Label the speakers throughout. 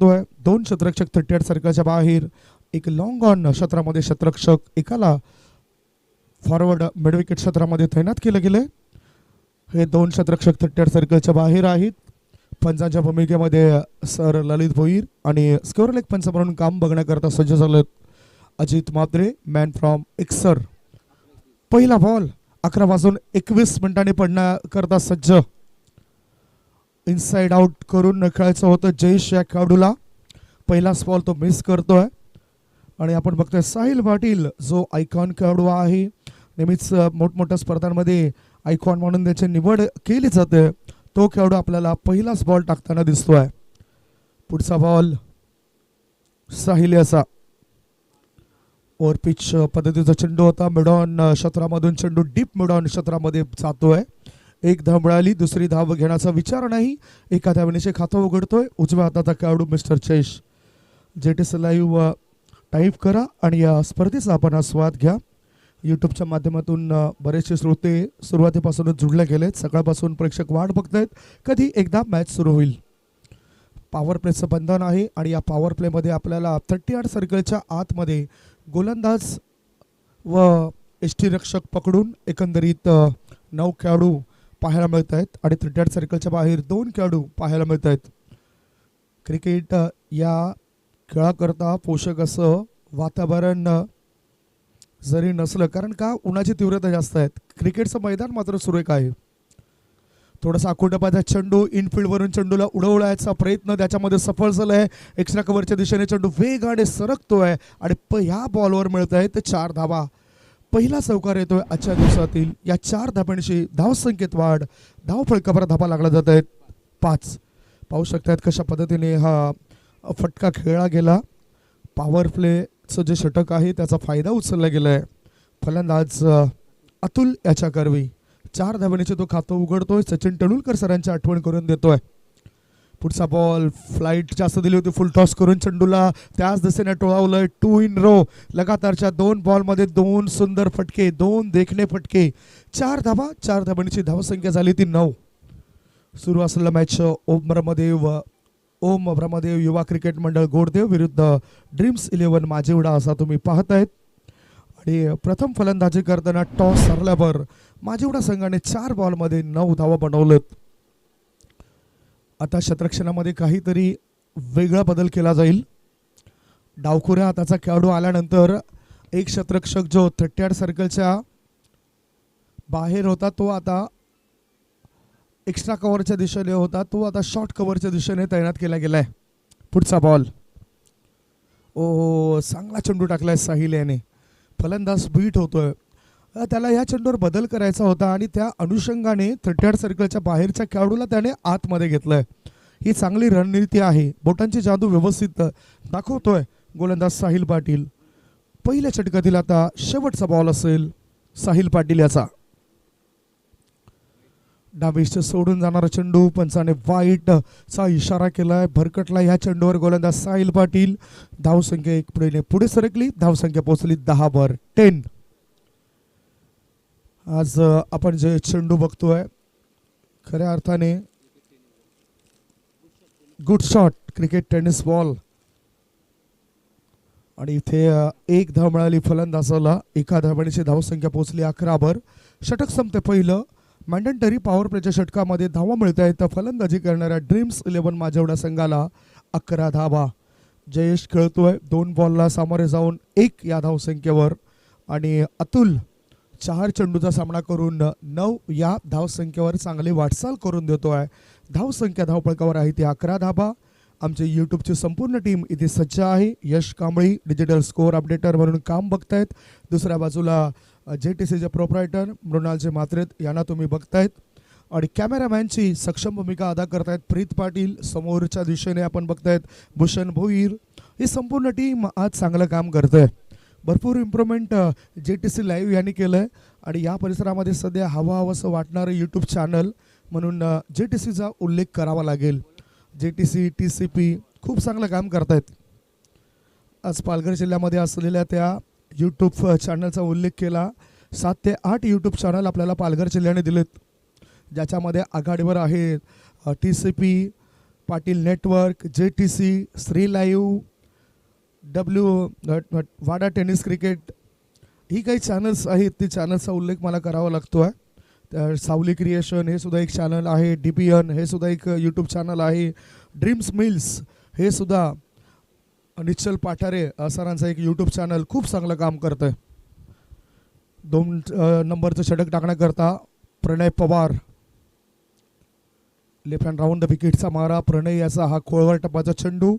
Speaker 1: आहे. दोन क्षेत्ररक्षक 38 सर्कलच्या बाहेर. एक लॉंग ऑन क्षेत्रामध्ये क्षेत्ररक्षक एकाला फॉरवर्ड मिड विकेट क्षेत्रामध्ये तैनात केले गेले. हे दोन क्षेत्ररक्षक 38 सर्कलच्या बाहेर आहेत. पंचांच्या भूमिकेमध्ये सर ललित भोईर आणि स्कोअर लेग पंच म्हणून काम बघण्याकरता सज्ज झालेत अजित मात्रे, मॅन फ्रॉम एक्सर. पहिला बॉल 11 वाजून 21 मिनिटांनी पडण्याकरता सज्ज. इनसाइड आउट करून खेळायचं होतं जयेश या खेळाडूला. पहिलाच बॉल तो मिस करतोय. आणि आपण बघतोय साहिल पाटील जो आयकॉन खेळाडू आहे. नेहमीच मोठमोठ्या स्पर्धांमध्ये आयकॉन म्हणून त्याची निवड केली जाते. तो खेळाडू आपल्याला पहिलाच बॉल टाकताना दिसतोय. पुढचा बॉल साहिल याचा. ओव्हर पिच पद्धतीचा चेंडू होता. मिडॉन क्षेत्रामधून चेंडू डीप मिडॉन क्षेत्रामध्ये जातोय. एक धाव मिळाली, दुसरी धाव घेण्याचा विचार नाही. एका धावणीचे खातं उघडतोय उजव्या हाताचा खेळाडू मिस्टर चेश. JTC लाईव्ह टाईप करा आणि या स्पर्धेचा आपण आस्वाद घ्या. यूट्यूबच्या माध्यमातून बरेचसे श्रोते सुरुवातीपासूनच जुळले गेलेत. सकाळपासून प्रेक्षक वाट बघतायत कधी एकदा मॅच सुरू होईल. पॉवर प्लेचं बंधन आहे आणि या पॉवर प्लेमध्ये आपल्याला 38 सर्कलच्या आतमध्ये गोलंदाज व यष्टीरक्षक पकडून एकंदरीत 9 खेळाडू पाहायला मिळत आहेत आणि 38 सर्कलच्या बाहेर 2 खेळाडू पाहायला मिळत आहेत. क्रिकेट या खेळाकरता पोषक असं वातावरण जरी नसलं, कारण का उन्हाची तीव्रता जास्त आहे. क्रिकेटचं मैदान मात्र सुरेख आहे. थोडासा आकुंडपाचा चेंडू इनफिल्डवरून चेंडूला उडवण्याचा प्रयत्न त्याच्यामध्ये सफल झाला आहे. एक्स्ट्रा कव्हरच्या दिशेने चेंडू वेगाने सरकतोय आणि ह्या बॉलवर मिळत आहे ते 4 धावा. पहिला चौकार येतोय आजच्या दिवसातील. या 4 धाब्यांशी धावसंख्येत वाढ. धावफलकावर धाबा लागला जात आहेत 5. पाहू शकतात कशा पद्धतीने हा फटका खेळला गेला. पॉवर प्लेचं जे षटक आहे त्याचा फायदा उचलला गेला आहे. फलंदाज अतुल याच्या करवी 4 धावणीचे तो खातं उघडतोय. सचिन तेंडुलकर सरांची आठवण करून देतोय. पुढचा बॉल फ्लाईट जास्त दिली होती. फुल टॉस करून चेंडूला त्याच दिशेने टोळावलंय. 2 इन रो. लगातारच्या 2 बॉलमध्ये 2 सुंदर फटके, 2 देखणे फटके. 4 धावा. 4 धावणीची धावसंख्या झाली ती 9. सुरू असलेला मॅच ओम ब्रह्मदेव युवा क्रिकेट मंडळ गोडदेव विरुद्ध ड्रीम्स 11 माझेवडा असा तुम्ही पाहतायत. आणि प्रथम फलंदाजी करताना टॉस हरल्यावर माझेवडा संघाने 4 बॉलमध्ये 9 धावा बनवलेत. आता क्षेत्ररक्षणामध्ये काहीतरी वेगळा बदल केला जाईल. डावखुऱ्या हाताचा खेळाडू आल्यानंतर एक क्षेत्ररक्षक जो 38 सर्कलच्या बाहेर होता तो आता एक्स्ट्रा कव्हरच्या दिशेने होता, तो आता शॉर्ट कव्हरच्या दिशेने तैनात केला गेलाय. पुढचा बॉल. चांगला चेंडू टाकलाय साहिल याने. फलंदाज बीट होतोय. त्याला या चेंडूवर बदल करायचा होता आणि त्या अनुषंगाने 38 सर्कलच्या बाहेरच्या खेळाडूला त्याने आतमध्ये घेतलंय. ही चांगली रणनीती आहे. बोटांची जादू व्यवस्थित दाखवतोय गोलंदाज साहिल पाटील. पहिल्या षटकातील आता शेवटचा बॉल असेल साहिल पाटील याचा. डावीचं सोडून जाणारा चेंडू. पंचाने वाईट चा इशारा केलाय. भरकटला ह्या चेंडूवर गोलंदाज साहिल पाटील. धावसंख्या एक पुढे सरकली. धावसंख्या पोहोचली 10 10. आज आपण जे चेंडू बघतोय खऱ्या अर्थाने good shot cricket tennis ball. आणि इथे 1 धाव मिळाली फलंदाजाला. एका धावणीची धावसंख्या पोहोचली 11. षटक संपते पहिलं. मॅन्डेटरी पॉवर प्लेच्या षटकामध्ये धावा मिळत आहेत. फलंदाजी करणाऱ्या ड्रीम्स 11 माझेवडा संघाला 11 धावा. जयेश खेळतोय 2 बॉलला सामोरे जाऊन 1 या धावसंख्येवर. आणि अतुल 4 चेंडूचा सामना करून 9 या धावसंख्येवर चांगली वाटचाल करून देतोय. धावसंख्या धावफलकावर आहे ती 11 धावा. आमचे यूट्यूबची संपूर्ण टीम इथे सज्ज आहे. यश कांबळी डिजिटल स्कोअर अपडेटर म्हणून काम बघतायत. दुसऱ्या बाजूला JTCचे प्रोप्रायटर मृणालचे मात्रेत यांना तुम्ही बघतायत. आणि कॅमेरामॅनची सक्षम भूमिका अदा करतायत प्रीत पाटील. समोरच्या दिशेने आपण बघतायत भूषण भोईर. ही संपूर्ण टीम आज चांगलं काम करते. भरपूर इम्प्रूव्हमेंट JTC लाईव्ह यांनी केलं आहे. आणि या परिसरामध्ये सध्या हवंसं वाटणारं यूट्यूब चॅनल म्हणून JTCचा उल्लेख करावा लागेल. JTC TCP खूप चांगलं काम करतायत. आज पालघर जिल्ह्यामध्ये असलेल्या त्या यूट्यूब चॅनलचा उल्लेख केला. 7 ते 8 यूट्यूब चॅनल आपल्याला पालघर जिल्ह्याने दिलेत, ज्याच्यामध्ये आघाडीवर आहे TCP, Patil network, JTC, Shri live, Wada tennis cricket, ही काही चॅनल्स आहेत. ती चॅनल्सचा उल्लेख मला करावा लागतो आहे. तर सावली क्रिएशन हे सुद्धा एक चॅनल आहे. DPN हे सुद्धा एक यूट्यूब चॅनल आहे. ड्रीम्स मिल्स हे सुद्धा निश्चल पाठारे सरांचा एक यूट्यूब चॅनल खूप चांगलं काम करतं आहे. 2 नंबरचं षटक टाकण्याकरता Pranay Pawar, left hand round the विकेटचा मारा. प्रणय याचा हा खोळवर टप्पाचा चेंडू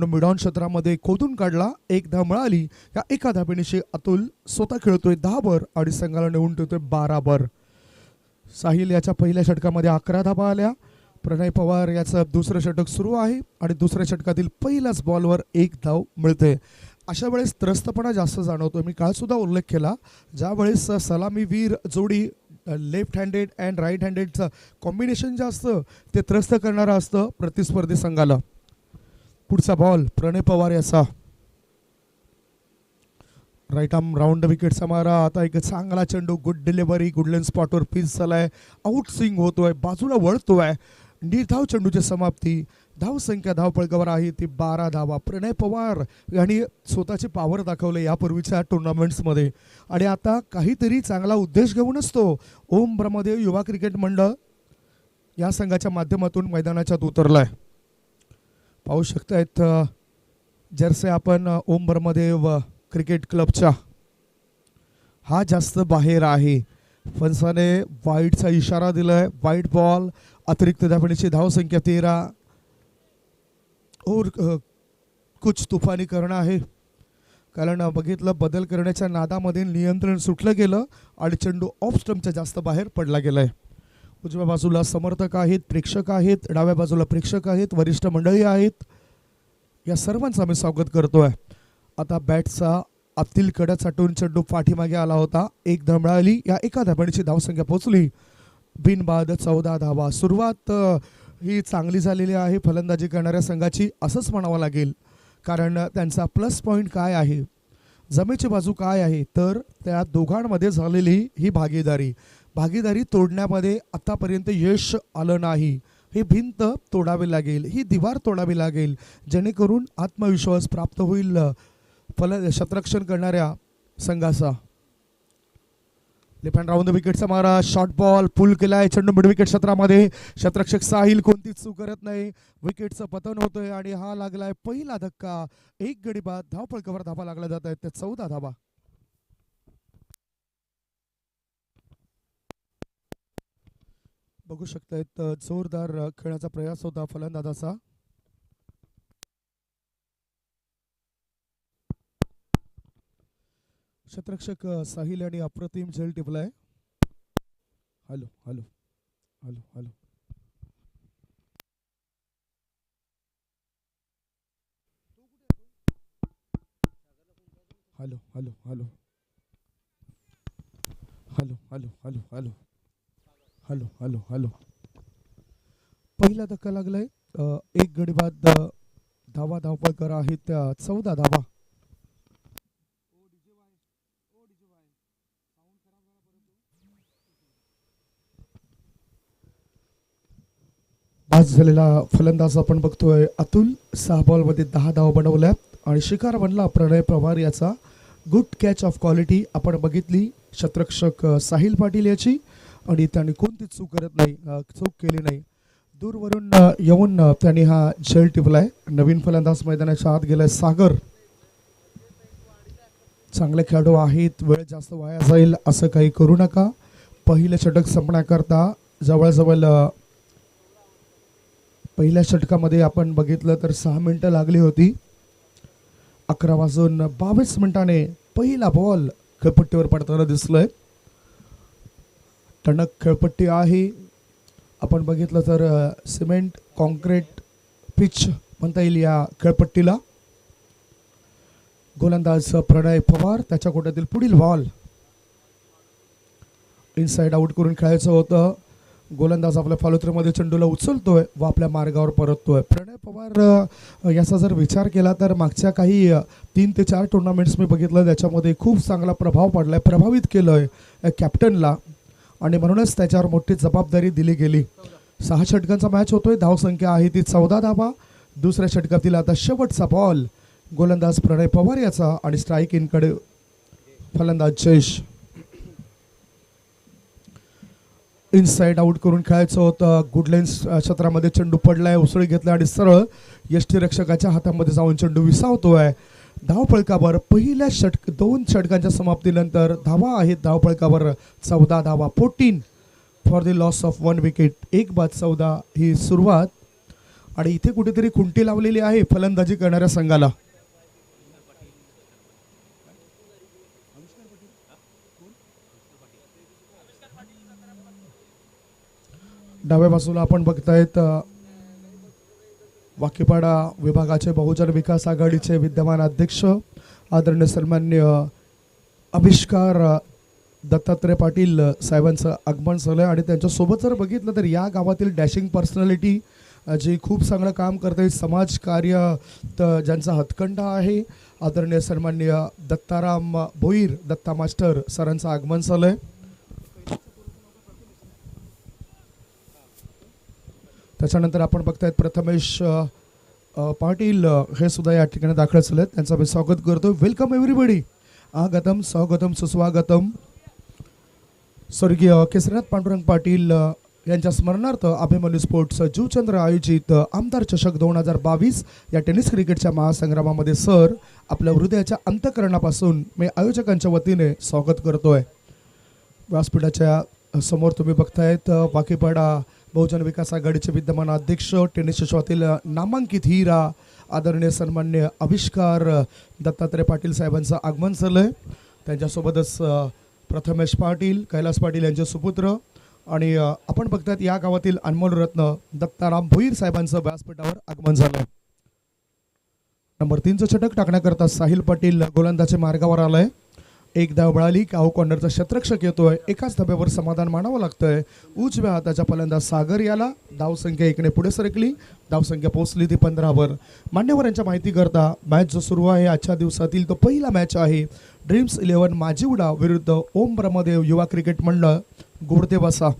Speaker 1: मिडॉन क्षेत्रामध्ये खोदून काढला. 1 धाव मिळाली. या एका धावेनिशी अतुल स्वतः खेळतोय 10 बर आणि संघाला नेऊन ठेवतोय 12 बर. साहिल याच्या पहिल्या षटकामध्ये 11 धावा आल्या. प्रणय पवार याचं दुसरं षटक सुरू आहे आणि दुसऱ्या षटकातील पहिल्याच बॉलवर 1 धाव मिळते. अशा वेळेस त्रस्तपणा जास्त जाणवतो. मी काल सुद्धा उल्लेख केला, ज्या वेळेस सलामीवीर जोडी लेफ्ट हँडेड अँड राईट हँडेडचं कॉम्बिनेशन जे असतं ते त्रस्त करणारं असतं प्रतिस्पर्धी संघाला. पुढचा बॉल प्रणय पवार याचा राईट आर्म राऊंड विकेटचा मारा. आता एक चांगला चेंडू, गुड डिलिव्हरी, गुडलेन स्पॉटवर पिच झालाय. आउट स्विंग होतोय, बाजूला वळतोय. निर्धाव चेंडूची समाप्ती. धाव संख्या धावपळकावर आहे ती 12 धावा. प्रणय पवार यांनी स्वतःची पॉवर दाखवले यापूर्वीच्या टुर्नामेंट्समध्ये आणि आता काहीतरी चांगला उद्देश घेऊनच तो ओम ब्रह्मदेव युवा क्रिकेट मंडळ या संघाच्या माध्यमातून मैदानाच्यात उतरलाय. पाहू शकतायत जर्सी आपण ओम ब्रह्मदेव क्रिकेट क्लबच्या. हा जास्त बाहेर आहे. फणसाने वाईडचा इशारा दिलाय. वाईड बॉल, अतिरिक्त धावण्याची धावसंख्या 13 और कुछ तुफानी करणं आहे. कारण बघितलं बदल करण्याच्या नादामध्ये नियंत्रण सुटलं गेलं आणि चेंडू ऑफ स्टंपच्या जास्त बाहेर पडला गेलाय. उजव्या बाजूला समर्थक आहेत, प्रेक्षक आहेत, डाव्या बाजूला प्रेक्षक आहेत, वरिष्ठ मंडळी आहेत. या सर्वांचं आम्ही स्वागत करतोय. आता बॅटचा आतील कडा चाटून चेंडू पाठीमागे आला होता. 1 धाव मिळाली. या एका धावण्याची धावसंख्या पोहोचली बिनबाद 14 धावा. सुरुवात ही चांगली झालेली आहे फलंदाजी करणाऱ्या संघाची असंच म्हणावं लागेल. कारण त्यांचा प्लस पॉईंट काय आहे, जमेची बाजू काय आहे, तर त्या दोघांमध्ये झालेली ही भागीदारी तोडण्यामध्ये आतापर्यंत यश आलं नाही. ही भिंत तोडावी लागेल, ही दिवार तोडावी लागेल, जेणेकरून आत्मविश्वास प्राप्त होईल क्षेत्ररक्षण करणाऱ्या संघाचा. लेफ्ट हँड राऊंड विकेटचा मारा. शॉर्ट बॉल पुल केलाय. चेंडू मिड विकेट क्षेत्रामध्ये. क्षेत्ररक्षक साहिल कोणतीच चूक करत नाही. विकेटचं पतन होतंय आणि हा लागलाय पहिला धक्का. 1 गडी बाद. धावपळकावर धावा लागल्या जात आहेत. त्या 14 धावा. बघू शकतायत जोरदार खेळण्याचा प्रयास होता फलंदाजाचा. क्षेत्ररक्षक साहिल यांनी अप्रतिम झेल टिपलाय. Hello hello hello hello hello hello hello hello hello hello hello hello hello hello पहिला धक्का लागलाय. 1 गडी बाद. धावा धावपळकर आहेत त्या 14 धावा. आज झालेला फलंदाज आपण बघतोय अतुल. 6 बॉलमध्ये 10 धावा बनवल्यात आणि शिकार बनला प्रणय पवार याचा. गुड कॅच ऑफ क्वालिटी आपण बघितली क्षेत्ररक्षक साहिल पाटील याची आणि त्यांनी कोणतीच चूक केली नाही. दूरवरून येऊन त्यांनी हा झेल टिपलाय. नवीन फलंदाज मैदानाच्या आत गेलाय सागर. चांगले खेळाडू आहेत, वेळ जास्त वाया जाईल असं काही करू नका. पहिलं षटक संपण्याकरता जवळजवळ पहिल्या षटकामध्ये आपण बघितलं तर 6 मिनिटं लागली होती. 11 वाजून 22 मिनिटाने पहिला बॉल खेळपट्टीवर पडताना दिसलोय. टणक खेळपट्टी आहे. आपण बघितलं तर सिमेंट कॉन्क्रीट पिच म्हणता येईल या खेळपट्टीला. गोलंदाज प्रणय पवार. त्याच्या कोट्यातील पुढील बॉल इनसाइड आउट करून खेळायचं होतं. गोलंदाज आपल्या फॉलोथ्रूमध्ये चेंडूला उचलतोय व आपल्या मार्गावर परततोय. प्रणय पवार याचा जर विचार केला तर मागच्या काही 3 ते 4 टुर्नामेंट्स मी बघितलं त्याच्यामध्ये खूप चांगला प्रभाव पडलाय, प्रभावित केलंय कॅप्टनला आणि म्हणूनच त्याच्यावर मोठी जबाबदारी दिली गेली. 6 षटकांचा मॅच होतोय. धावसंख्या आहे ती 14 धावा. दुसऱ्या षटकातील आता शेवटचा बॉल गोलंदाज प्रणय पवार याचा आणि स्ट्राईक इनकडे फलंदाज जयेश. इनसाइड आउट करून खेळायचं होतं. गुडलेन्स क्षेत्रामध्ये चेंडू पडलाय, उसळी घेतला आणि सरळ यष्टीरक्षकाच्या हातामध्ये जाऊन चेंडू विसावतोय. धावफलकावर पहिल्या दोन षटकांच्या समाप्तीनंतर धावा आहेत धावफलकावर 14 धावा. 14 for the loss of 1 wicket. 1/14 ही सुरुवात आणि इथे कुठेतरी खुंटी लावलेली आहे फलंदाजी करणाऱ्या संघाला. डाव्या बाजूला आपण बघतायत वाकीपाडा विभागाचे बहुजन विकास आघाडीचे विद्यमान अध्यक्ष आदरणीय सन्मान्य आविष्कार दत्तात्रय पाटील साहेबांचं आगमन झालं आणि त्यांच्यासोबत जर बघितलं तर या गावातील डॅशिंग पर्सनॅलिटी जी खूप चांगलं काम करते, समाजकार्य ज्यांचा हातखंडा आहे, आदरणीय सन्मान्य दत्ताराम भोईर दत्ता मास्टर सरांचं आगमन झालंय. त्याच्यानंतर आपण बघतायत प्रथमेश पाटील हे सुद्धा या ठिकाणी दाखल झालेत. त्यांचं मी स्वागत करतो. Welcome everybody. आगतम स्वागतम सुस्वागतम. स्वर्गीय केसरीनाथ पांडुरंग पाटील यांच्या स्मरणार्थ अभिमन्यू स्पोर्ट्स जुचंद्र आयोजित आमदार चषक 2022 या टेनिस क्रिकेटच्या महासंग्रामामध्ये सर आपल्या हृदयाच्या अंतःकरणापासून मी आयोजकांच्या वतीने स्वागत करतोय. व्यासपीठाच्या समोर तुम्ही बघतायत वाकीपाडा बहुजन विकास आघाडीचे विद्यमान अध्यक्ष, टेनिस विश्वातील नामांकित हिरा आदरणीय सन्मान्य आविष्कार दत्तात्रय पाटील साहेबांचं आगमन झालंय. त्यांच्यासोबतच प्रथमेश पाटील, कैलास पाटील यांचे सुपुत्र आणि आपण बघतायत या गावातील अनमोल रत्न दत्ताराम भोईर साहेबांचं व्यासपीठावर आगमन झालंय. नंबर 3चं षटक टाकण्याकरता साहिल पाटील गोलंदाजी मार्गावर आलाय. एक धाव मिळाली. काऊ कॉर्नरचा क्षेत्ररक्षक येतोय. एकाच धाब्यावर समाधान मानावं लागतंय. उजव्या हाताच्या फलंदाज सागर याला. धावसंख्या 1ने पुढे सरकली. धावसंख्या पोहोचली ती 15वर. मान्यवरांच्या माहिती करता मॅच जो सुरू आहे आजच्या दिवसातील तो पहिला मॅच आहे ड्रीम्स 11 माजिवडा विरुद्ध ओम ब्रह्मदेव युवा क्रिकेट मंडळ गोरदेवासा.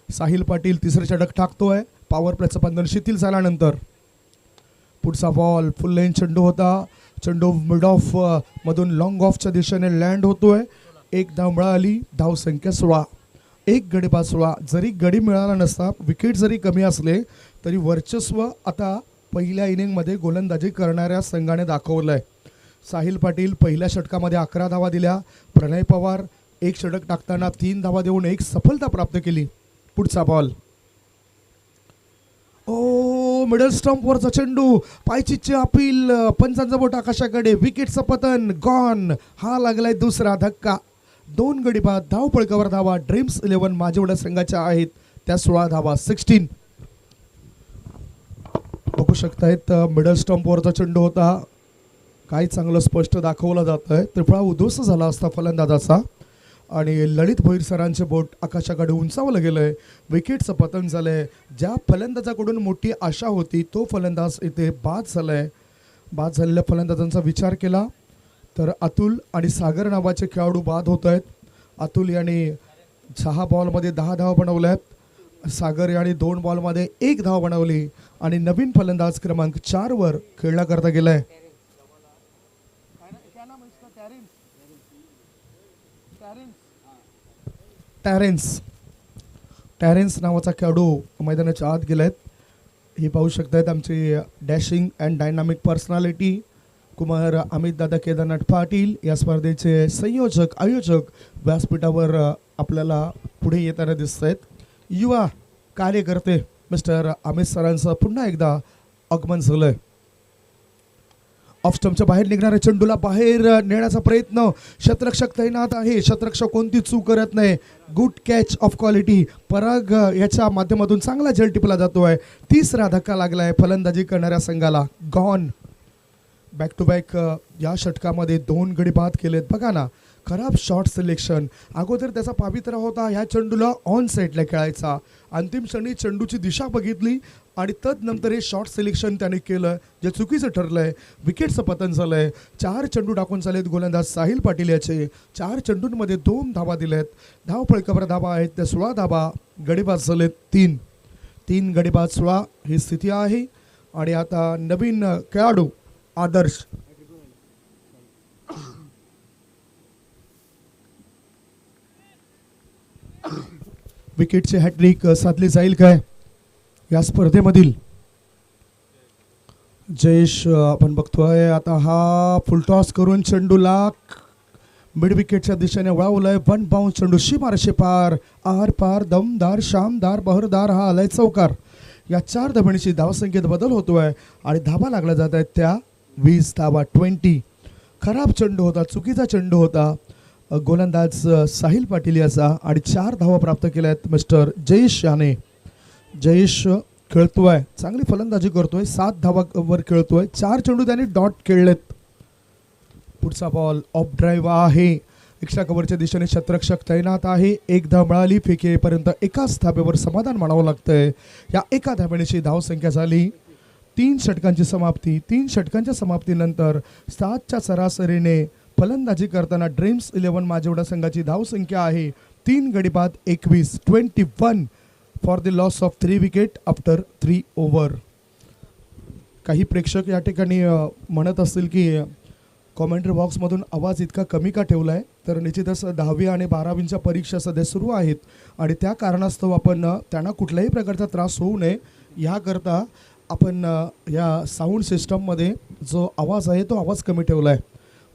Speaker 1: साहिल पाटील तिसरे षटक टाकतोय. पॉवर प्लेचं बंधन शिथिल झाल्यानंतर पुढचा बॉल फुल लेन चेंडू होता. चेंडू मिड ऑफ मधून लॉंग ऑफच्या दिशेने लँड होतोय. एक धाव मिळाली. धावसंख्या 16. एक गडी बाद 16. जरी गडी मिळाला नसता, विकेट जरी कमी असले तरी वर्चस्व आता पहिल्या इनिंगमध्ये गोलंदाजी करणाऱ्या संघाने दाखवलंय. साहिल पाटील पहिल्या षटकामध्ये 11 धावा दिल्या. प्रणय पवार एक षटक टाकताना 3 धावा देऊन एक सफलता प्राप्त केली. पुढचा बॉल मिडल स्टंपवरचा चेंडू, पायचीचे अपील, पंचांचा बोट आकाशाकडे, विकेटचं पतन, गॉन. हा लागलाय दुसरा धक्का. 2 गडी बाद. धावपळकावर धावा ड्रीम्स 11 माजिवडा संघाच्या आहेत त्या 16 धावा. 16 बघू शकतायत. मिडल स्टंपवरचा चेंडू होता. काय चांगलं स्पष्ट दाखवलं जात आहे. त्रिफळा उद्ध्वस्त झाला असता फलंदाजाचा आणि ललित भोईर सरांचे बोट आकाशाकडे उंचावलं गेलंय. विकेटचं पतन झालंय. ज्या फलंदाजाकडून मोठी आशा होती तो फलंदाज इथे बाद झालाय. बाद झालेल्या फलंदाजांचा विचार केला तर अतुल आणि सागर नावाचे खेळाडू बाद होत आहेत. अतुल यांनी 6 बॉलमध्ये 10 धावा बनवल्यात. सागर यांनी 2 बॉलमध्ये 1 धाव बनवली आणि नवीन फलंदाज क्रमांक 4 वर खेळण्याकरता गेलाय. टॅरेन्स नावाचा खेळाडू मैदानाच्या आत गेलायत. हे पाहू शकतायत आमचे dashing and dynamic personality Kumar Amit दादा केदारनाथ पाटील या स्पर्धेचे संयोजक आयोजक व्यासपीठावर आपल्याला पुढे येताना दिसत आहेत. युवा कार्यकर्ते मिस्टर अमित सरांचं पुन्हा एकदा आगमन झालंय. ऑफ स्टंपच्या बाहेर निघणाऱ्या चेंडूला बाहेर नेण्याचा प्रयत्न. क्षेत्ररक्षक तैनात आहे. क्षेत्ररक्षक कोणती चूक करत नाही. Good catch of quality. Parag याच्या माध्यमातून चांगला झेल टिपला जातोय. तिसरा धक्का लागलाय फलंदाजी करणाऱ्या संघाला. गॉन. बॅक टू बॅक या षटकामध्ये 2 गडी बाद केलेत. बघा ना, खराब शॉट सिलेक्शन. अगोदर त्याचा पावित्रा होता ह्या चेंडूला ऑन साईडला खेळायचा. अंतिम क्षणी चेंडूची दिशा बघितली आणि तदनंतर हे शॉट सिलेक्शन त्याने केलं जे चुकीचं ठरलंय. विकेटचं पतन झालंय. 4 चेंडू टाकून झालेत गोलंदाज साहिल पाटील याचे. 4 चेंडूंमध्ये 2 धावा दिल्यात. धावफळकावर धावा आहेत त्या 16 धावा. गडी बाद झालेत 3. 3 गडी बाद 16 ही स्थिती आहे. आणि आता नवीन खेळाडू आदर्श विकेटची हॅट्रिक साधली जाईल काय या स्पर्धेमधील. जयेश आपण बघतोय आता हा फुलटॉस करून चेंडूला मिड विकेटच्या दिशेने वळवलाय. 1 बाउंस चेंडू सीमारेषे पार आर पार दमदार शामदार बहरदार हा आलाय चौकार. या 4 धाबांची धावसंख्येत बदल होतोय आणि धाबा लागला जात आहेत त्या 20 धाबा 20. खराब चेंडू होता, चुकीचा चेंडू होता गोलंदाज साहिल पाटील याचा आणि 4 धावा प्राप्त केल्या आहेत मिस्टर जयेश याने. जयेश खेळतोय, चांगली फलंदाजी करतोय, 7 धावावर खेळतोय, 4 चेंडू त्याने डॉट खेळलेत. पुढचा बॉल ऑफ ड्राईव्ह आहे. एक्स्ट्रा कव्हरच्या दिशेने क्षेत्ररक्षक तैनात आहे. 1 धाव मिळाली, फेकीपर्यंत एकाच धाब्यावर समाधान मानावं लागतंय. या एका धाब्याची धावसंख्या झाली 3 षटकांची समाप्ती. 3 षटकांच्या समाप्तीनंतर 7च्या सरासरीने फलंदाजी करताना ड्रीम्स 11 माजिवडा संघाची धावसंख्या आहे 3 गडी बाद 21 21 for the loss of 3 wicket after 3 over. काही प्रेक्षक या ठिकाणी म्हणत असतील की कॉमेंट्री बॉक्समधून आवाज इतका कमी का ठेवला आहे. तर निश्चितच 10वी आणि 12वीच्या परीक्षा सध्या सुरू आहेत आणि त्या कारणास्तव आपण त्यांना कुठल्याही प्रकारचा त्रास होऊ नये याकरता आपण या साऊंड सिस्टममध्ये जो आवाज आहे तो आवाज कमी ठेवला आहे.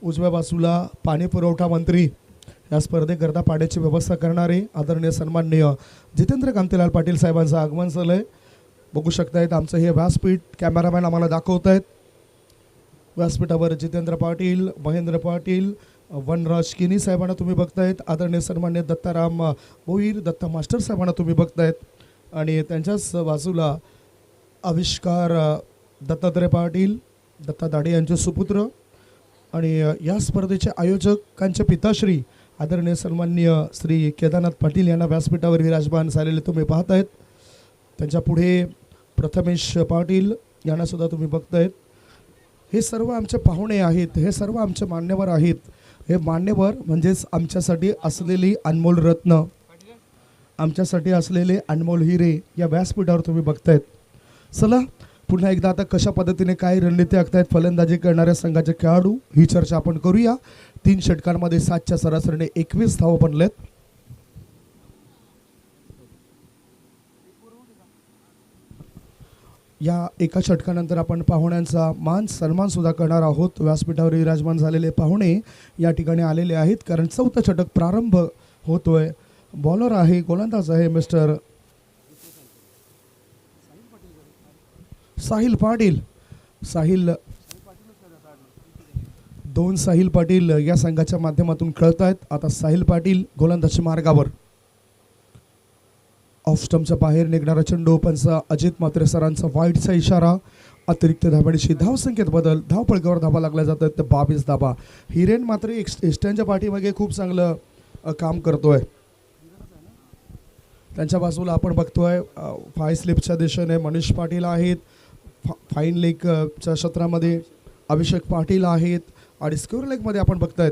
Speaker 1: उजव्या बाजूला पाणी पुरवठा मंत्री या स्पर्धेकरता पाण्याची व्यवस्था करणारे आदरणीय सन्माननीय जितेंद्र कांतीलाल पाटील साहेबांचं आगमन झालं आहे. बघू शकतायत आमचं हे व्यासपीठ कॅमेरामॅन आम्हाला दाखवत आहेत. व्यासपीठावर जितेंद्र पाटील, महेंद्र पाटील, वनराज किनी साहेबांना तुम्ही बघतायत. आदरणीय सन्मान्य दत्ताराम भोईर, दत्ता मास्टर साहेबांना तुम्ही बघतायत आणि त्यांच्याच बाजूला आविष्कार दत्तात्रय पाटील, दत्ता दाडे यांचे सुपुत्र आणि या स्पर्धेचे आयोजकांचे पिताश्री आदरणीय सन्माननीय श्री केदारनाथ पाटील यांना व्यासपीठावर विराजमान झालेले तुम्ही पाहतायत. त्यांच्या पुढे प्रथमेश पाटील यांना सुद्धा तुम्ही बघतायत. हे सर्व आमचे पाहुणे आहेत, हे सर्व आमचे मान्यवर आहेत. हे मान्यवर म्हणजेच आमच्यासाठी असलेली अनमोल रत्न, आमच्यासाठी असलेले अनमोल हिरे या व्यासपीठावर तुम्ही बघतायत. चला पुन्हा एकदा आता कशा पद्धतीने काय रणनीती आखतायत फलंदाजी करणाऱ्या संघाचे खेळाडू ही चर्चा आपण करूया. 3 षटकांमध्ये 7च्या सरासरीने 21 धावा बनलेत. या एका षटकानंतर आपण पाहुण्यांचा मान सन्मान सुद्धा करणार आहोत. व्यासपीठावर विराजमान झालेले पाहुणे या ठिकाणी आलेले आहेत कारण 4थं षटक प्रारंभ होतोय. बॉलर आहे, गोलंदाज आहे मिस्टर साहिल पाटील. साहिल पाटील या संघाच्या माध्यमातून खेळत आहेत. आता साहिल पाटील गोलंदाजी मार्गावर. ऑफ स्टंपच्या बाहेर निघणारा चेंडू, पंच अजित म्हात्रे सरांचा वाईटचा इशारा. अतिरिक्त धाबांची धावसंख्येत बदल, धावपळकावर धाबा लागल्या जातात ते 22 धाबा. हिरेन मात्र एस्ट्यांच्या पाठीमागे खूप चांगलं काम करतोय. त्यांच्या बाजूला आपण बघतोय 5 स्लिपच्या दिशेने मनीष पाटील आहेत. फाईन लेगच्या क्षेत्रामध्ये अभिषेक पाटील आहेत आणि स्क्वेअर लेगमध्ये आपण बघतायत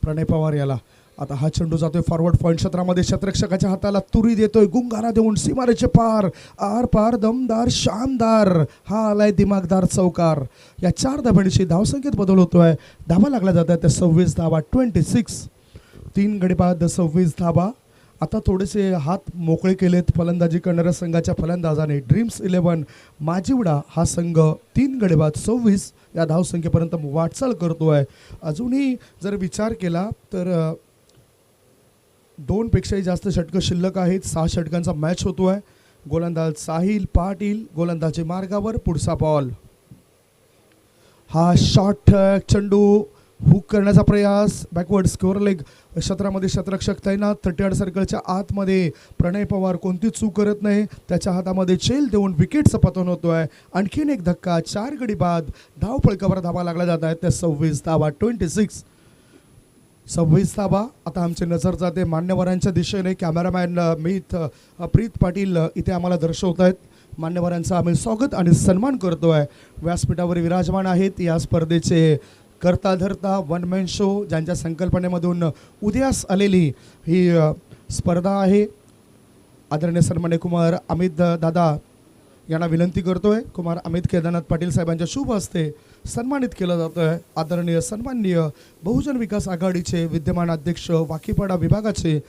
Speaker 1: प्रणय पवार याला. आता हा चेंडू जातोय फॉरवर्ड पॉईंट क्षेत्रामध्ये, क्षेत्ररक्षकाच्या हाताला तुरी देतोय, गुंगारा देऊन सीमारेचे पार आर पार दमदार शानदार हा आलाय दिमागदार चौकार. या 4 धाबांची धावसंख्येत बदल होतोय. धाबा लागला जात आहे त्या 26 धाबा 26. 3 गडी बाद 26 धाबा. आता थोडेसे हात मोकळे केलेत फलंदाजी करणाऱ्या संघाच्या फलंदाजाने. ड्रीम्स 11 माजिवडा हा संघ 3 गडी बाद 26 या धावसंख्येपर्यंत वाटचाल करतोय. अजूनही जर विचार केला तर 2 पेक्षाही जास्त षटकं शिल्लक आहेत. 6 षटकांचा मॅच होतोय. गोलंदाज साहिल पाटील गोलंदाजी मार्गावर. पुढचा बॉल, हा शॉट चेंडू हुक करण्याचा प्रयास, बॅकवर्ड स्कोअर लेग क्षेत्रामध्ये क्षेत्ररक्षक तैनात. 38 सर्कलच्या आतमध्ये प्रणय पवार कोणती चूक करत नाही, त्याच्या हातामध्ये चेल देऊन विकेटचं पतन होतोय. आणखीन एक धक्का, 4 गडी बाद धावपळकावर धाबा लागला जात आहेत त्या 26 धाबा 26 धाबा. आता आमची नजर जाते मान्यवरांच्या दिशेने. कॅमेरामॅन प्रीत पाटील इथे आम्हाला दर्शवत आहेत. मान्यवरांचं आम्ही स्वागत आणि सन्मान करतोय. व्यासपीठावर विराजमान आहेत या स्पर्धेचे करता धरता वन मॅन शो ज्यांच्या संकल्पनेमधून उदयास आलेली ही स्पर्धा आहे. आदरणीय सन्मान्य कुमार अमित दादा यांना विनंती करतोय, कुमार अमित केदारनाथ पाटील साहेबांच्या शुभ हस्ते सन्मानित केलं जातं आहे. आदरणीय सन्माननीय बहुजन विकास आघाडीचे विद्यमान अध्यक्ष वाकीपाडा विभागाचे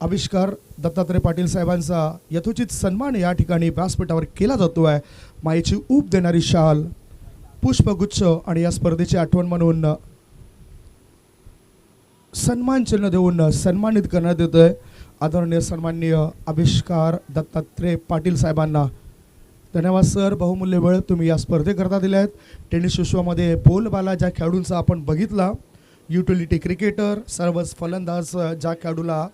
Speaker 1: आविष्कार दत्तात्रय पाटील साहेबांचा यथोचित सन्मान या ठिकाणी व्यासपीठावर केला जातो आहे. मायेची ऊब देणारी शाल, पुष्पगुच्छ आणि या स्पर्धेची आठवण म्हणून सन्मान चिन्ह देऊन सन्मानित करण्यात येत आहे. आदरणीय सन्माननीय आविष्कार दत्तात्रय पाटील साहेबांना धन्यवाद सर. बहुमूल्य वेळ तुम्ही या स्पर्धेकरता दिल्या आहेत. टेनिस विश्वामध्ये बोलबाला ज्या खेळाडूंचा आपण बघितला, युटिलिटी क्रिकेटर, सर्वच फलंदाज ज्या खेळाडूला